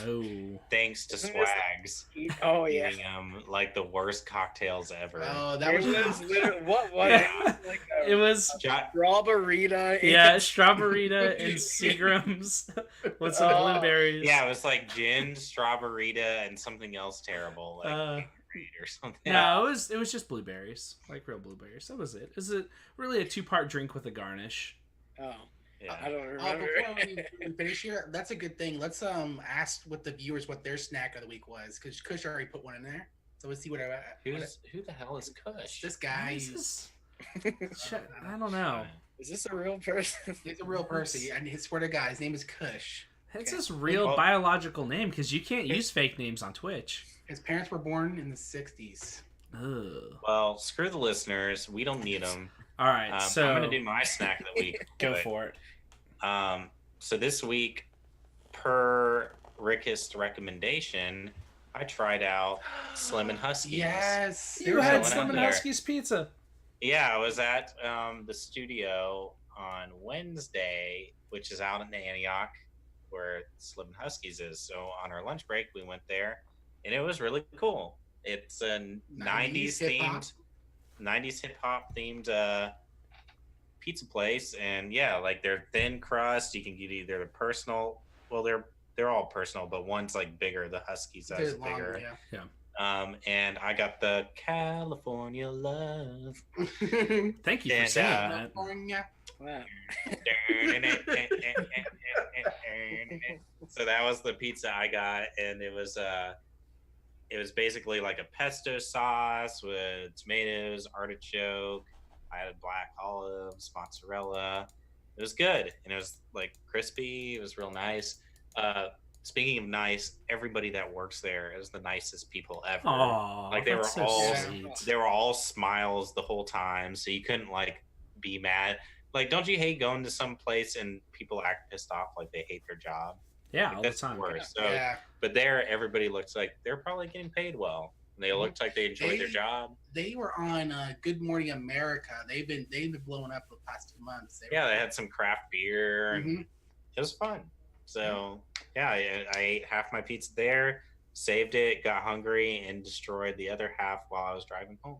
Oh. thanks to Isn't this Swags Oh yeah. eating like the worst cocktails ever. Oh, that It was was literally, what was Yeah. it? Like It was, Jo- strawberryta. yeah, strawberryta and Seagram's with some Oh. blueberries. yeah, it was like gin, strawberryta, and something else terrible, like Gatorade or something. No, it was just blueberries, like real blueberries. That was it. Is it really a 2-part drink with a garnish? Oh, Yeah. I don't Oh, remember. before we finish here, that's a good thing. Let's ask what the viewers what their snack of the week was because Kush already put one in there. So let's see what Who the hell is Kush? this guy. This is- I don't know. Is this a real person? He's a real person, and I swear to God, his name is Kush. It's Okay. his real Well- biological name because you can't use fake names on Twitch. His parents were born in the '60s. Ugh. Well, screw the listeners. We don't need them. All right, so I'm gonna do my snack of the week. go Quick. for it. So this week, per Rick's recommendation, I tried out Slim and Huskies. Yes, You had going Slim on and there. Husky's pizza. Yeah, I was at the studio on Wednesday, which is out in Antioch, where Slim and Huskies is. So on our lunch break, we went there, and it was really cool. It's a 90s hip-hop. themed, 90s hip hop themed pizza place, and yeah, like they're thin crust. You can get either the personal. Well, they're all personal, but one's like bigger. The Husky size is They're long, bigger. yeah. And I got the California Love. Thank you for And, saying that. California. Wow. So that was the pizza I got, and it was basically like a pesto sauce with tomatoes, artichoke. I had black olives, mozzarella. It was good, and it was like crispy. It was real nice. Speaking of nice, everybody that works there is the nicest people ever. Aw, Like they were that's so all sweet. they were all smiles the whole time, so you couldn't like be mad. Like, don't you hate going to some place and people act pissed off like they hate their job? Yeah, Like, all the that's time. worst. So, Yeah. but there, everybody looks like they're probably getting paid well. They looked like they enjoyed their job. They were on Good Morning America. They've been blowing up the past 2 months. They had some craft beer, and it was fun. So yeah, I ate half my pizza there, saved it, got hungry, and destroyed the other half while I was driving home.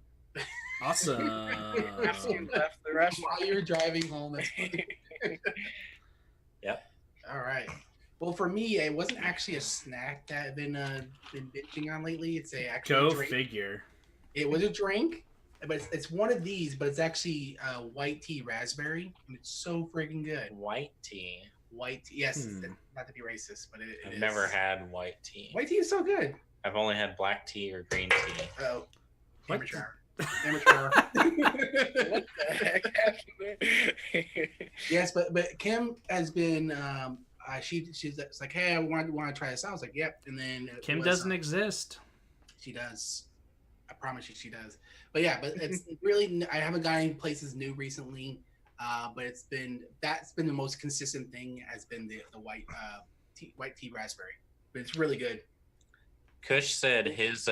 Awesome. After you left the restaurant. While you're driving home, that's funny. Yep. All right. Well, for me, it wasn't actually a snack that I've been binging on lately. It's a actual Go drink. figure. It was a drink, but it's one of these, but it's actually white tea raspberry, and it's so freaking good. White tea. White tea, yes, not to be racist, but it I've is. never had white tea. White tea is so good. I've only had black tea or green tea. Oh, What? amateur. Amateur. What the heck happened? Yes, but Kim has been. She's like, hey, I want to try this out. I was like, yep. And then Kim doesn't exist. She does. I promise you, she does. But yeah, but it's really. I haven't got any places new recently. But that's been the most consistent thing has been the white tea raspberry. But it's really good. Kush said his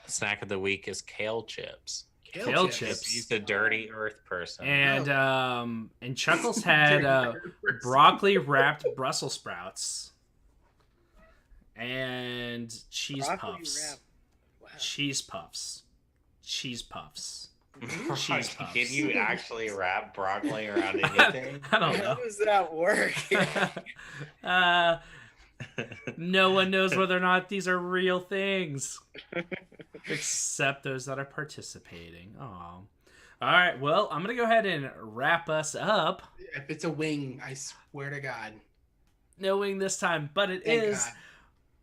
snack of the week is kale chips. Kale chips. He's the dirty earth person. And Chuckles had broccoli wrapped Brussels sprouts and cheese puffs. Wow. Cheese puffs. Cheese puffs. Cheese puffs. Can you actually wrap broccoli around anything? I don't How know. does that work? No one knows whether or not these are real things, except those that are participating. Oh, all right. Well, I'm gonna go ahead and wrap us up. If it's a wing, I swear to God. No wing this time, but it Thank is God.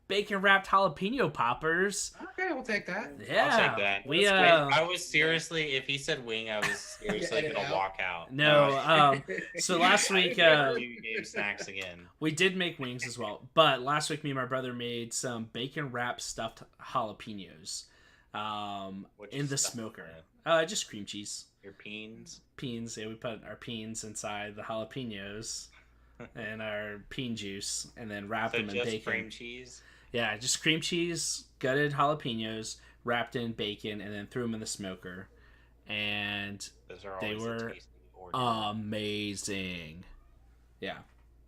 bacon wrapped jalapeno poppers. Okay, we'll take that. Yeah, I'll take that. We I was seriously, if he said wing, I was seriously Edit gonna out. walk out. no. So last week You gave snacks again. we did make wings as well, but last week me and my brother made some bacon wrapped stuffed jalapenos What'd in you the stuff smoker. with? Just cream cheese. Your peens. Peens. Yeah, we put our peens inside the jalapenos and our peen juice, and then wrapped So them in just bacon. cream cheese. Yeah, just cream cheese, gutted jalapenos, wrapped in bacon, and then threw them in the smoker. And Those are they always were the tasty ordinary. amazing. Yeah.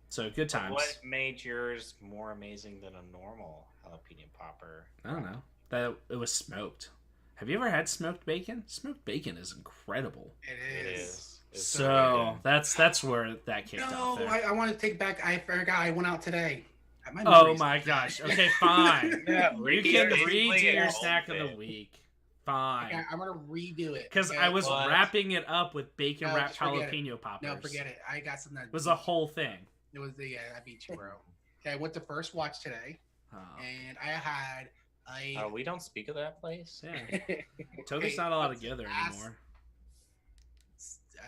So good times. What made yours more amazing than a normal jalapeno popper? I don't know. That it was smoked. Have you ever had smoked bacon? Smoked bacon is incredible. It It is. is. It's So that's where that kicked No, off there. I want to take back. I forgot. I went out today. My Oh memory's- my gosh. Okay, fine. Yeah, You can Basically redo your your snack of whole the bit. week. Okay, Fine. I'm gonna redo it Because okay? I was What? wrapping it up with bacon No, wrapped just forget it. jalapeno poppers. No, forget it. I got something. It was a whole thing. It was the I beat you, bro. Okay, I went to First Watch today, Oh. and I had a. Oh, we don't speak of that place. Yeah. Toby's not allowed together Ass- anymore.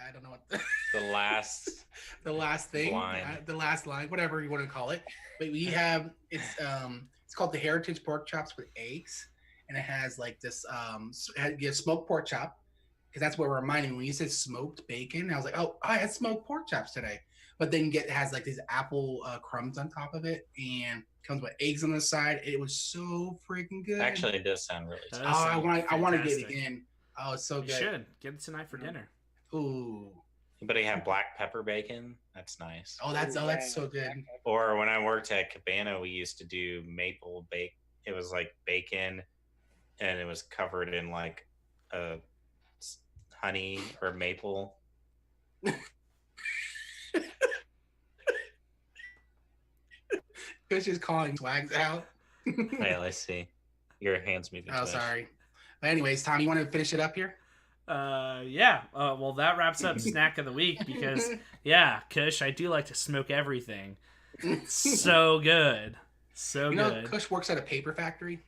I don't know what The last the last thing, Line. the last line, whatever you want to call it. But we have it's called the Heritage Pork Chops with eggs, and it has like this smoked pork chop, because that's what reminded me when you said smoked bacon. I was like, oh, I had smoked pork chops today. But then it has like these apple crumbs on top of it, and comes with eggs on the side. It was so freaking good. actually it does sound really That tasty. does I sound want to get it fantastic. again. Oh, it's so You good. should get it tonight for dinner. Ooh. Anybody have black pepper bacon? That's nice. Oh, that's so good. Or when I worked at Cabana, we used to do maple bake. It was like bacon, and it was covered in like honey or maple. Fish is calling swags out. Hey, let's see. Your hands moving. Oh, Twitch. sorry. But anyways, Tom, you want to finish it up here? Well, that wraps up Snack of the Week because, yeah, Kush, I do like to smoke everything. So good. So You know, good. Kush works at a paper factory.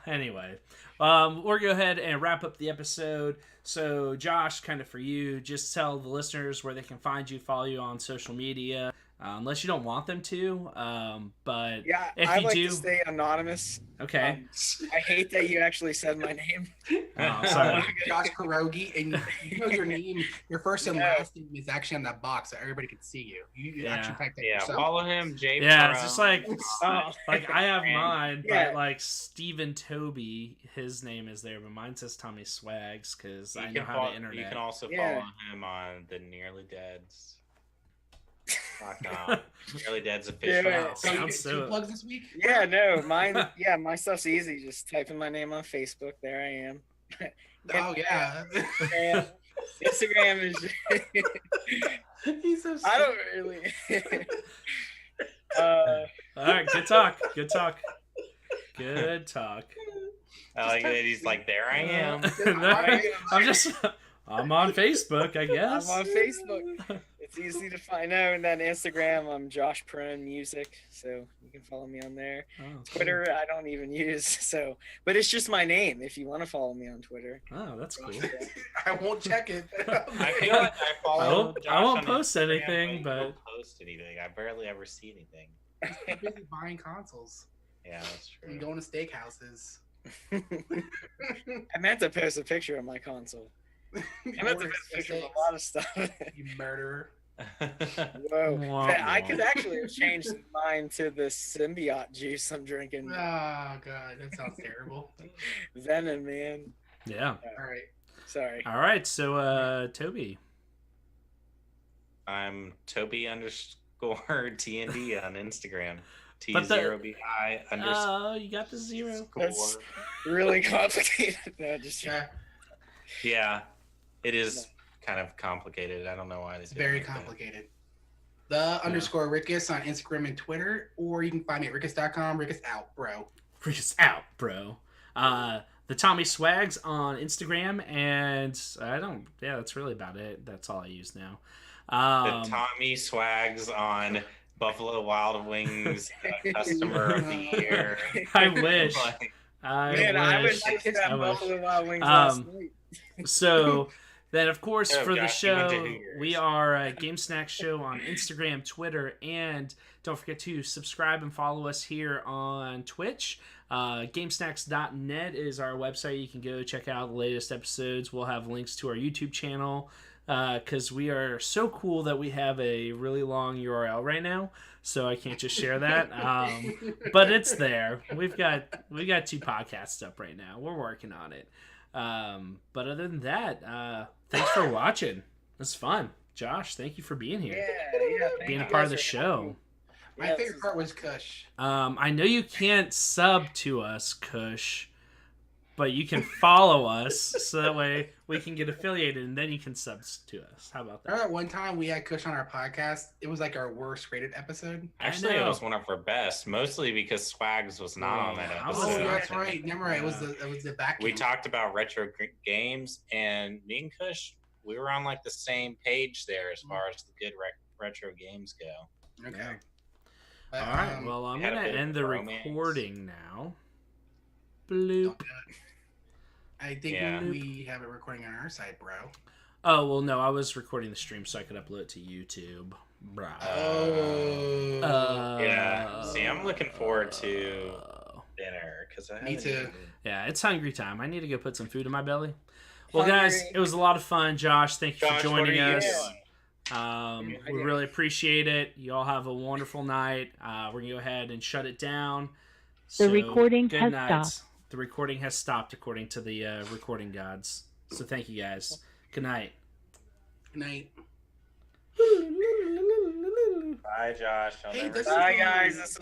Anyway, we're going to go ahead and wrap up the episode. So, Josh, kind of for you, just tell the listeners where they can find you, follow you on social media, unless you don't want them to. But Yeah, if I you like do, to stay anonymous. okay. I hate that you actually said my name. Oh, sorry. Josh Pierogi, and you know your name, your first and last name is actually on that box, so everybody can see you. You actually typed that Yeah, yourself. follow him, Jay. Yeah, it's just like I have And- mine, Yeah. but like Stephen Toby, his name is there, but mine says Tommy Swags because I know how to internet. You can also Yeah. follow him on the Nearly Dead's. Nearly Dead's official. Yeah. So you Sounds get so- two plugs this week? Yeah, no, mine. Yeah, my stuff's easy. Just type in my name on Facebook. There I am. Oh yeah. And Instagram is. He's so I don't really. All right, good talk. Good talk. Good talk. I like that he's like, there I am. I'm on Facebook, I guess. I'm on Facebook. It's easy to find out. And then Instagram, I'm Josh Prone Music, so you can follow me on there. Oh, Twitter, I don't even use, so but it's just my name. If you want to follow me on Twitter, Oh, that's cool. I won't check it. I feel like I follow. I won't Josh on post Instagram, anything, he but won't post anything. I barely ever see anything. He's too busy buying consoles Yeah, that's and true. going to steakhouses. I meant to post a picture of my console. I meant to post a picture of a lot of stuff. You murderer. Whoa. Wah, I wah. could actually have changed mine to the symbiote juice I'm drinking. Oh god, that sounds terrible. Venom, man. yeah. All right. Sorry. All right, so Toby. I'm Toby underscore TND on Instagram. But the- T0BI underscore. Oh, you got the zero. That's really complicated. No, just Yeah, Yeah, it is kind of complicated. I don't know why it's very complicated. The underscore Rickus on Instagram and Twitter, or you can find me at rickus.com. Rickus out, bro. Freak out, bro. The Tommy Swags on Instagram, and that's really about it. That's all I use now. The Tommy Swags on Buffalo Wild Wings Customer of the Year. I wish. Like, Man, I wish. wish I hit that I wish. Buffalo Wild Wings last night. So then, of course, Oh, for the gosh, you went to show, Hooters. we are a Game Snack Show on Instagram, Twitter, and don't forget to subscribe and follow us here on Twitch. GameSnacks.net is our website. You can go check out the latest episodes. We'll have links to our YouTube channel because we are so cool that we have a really long URL right now, so I can't just share that. But it's there. We've got 2 podcasts up right now. We're working on it. But other than that, thanks for watching. It's fun. Josh, thank you for being here. Yeah. thank Being a you part of guys the for show. having me. My Yeah, favorite part was Kush. I know you can't sub to us, Kush, but you can follow us so that way we can get affiliated and then you can sub to us. How about that? Remember that one time we had Kush on our podcast? It was like our worst rated episode. Actually, know. it was one of our best, mostly because Swags was not on that I episode. was Oh, that's Yeah. right. Never mind. It was the back. We end. talked about retro games, and me and Kush, we were on like the same page there as far as the good retro games go. Okay. All right. Well, I'm we had a going to bit of end the romance. recording now. Bloop. I think Yeah. we have it recording on our side, bro. Oh, well, no. I was recording the stream so I could upload it to YouTube. Bro. Oh. Yeah. See, I'm looking forward to dinner because Me too. Yeah, it's hungry time. I need to go put some food in my belly. Well, Hungry. guys, it was a lot of fun. Josh, thank you Josh, for what are joining you us. doing? We really appreciate it. You all have a wonderful night. We're going to go ahead and shut it down. The recording good has night. stopped. The recording has stopped according to the recording gods. So thank you guys. Good night. Good night. Bye, Josh. I'll Hey, never this see is- Bye, guys. This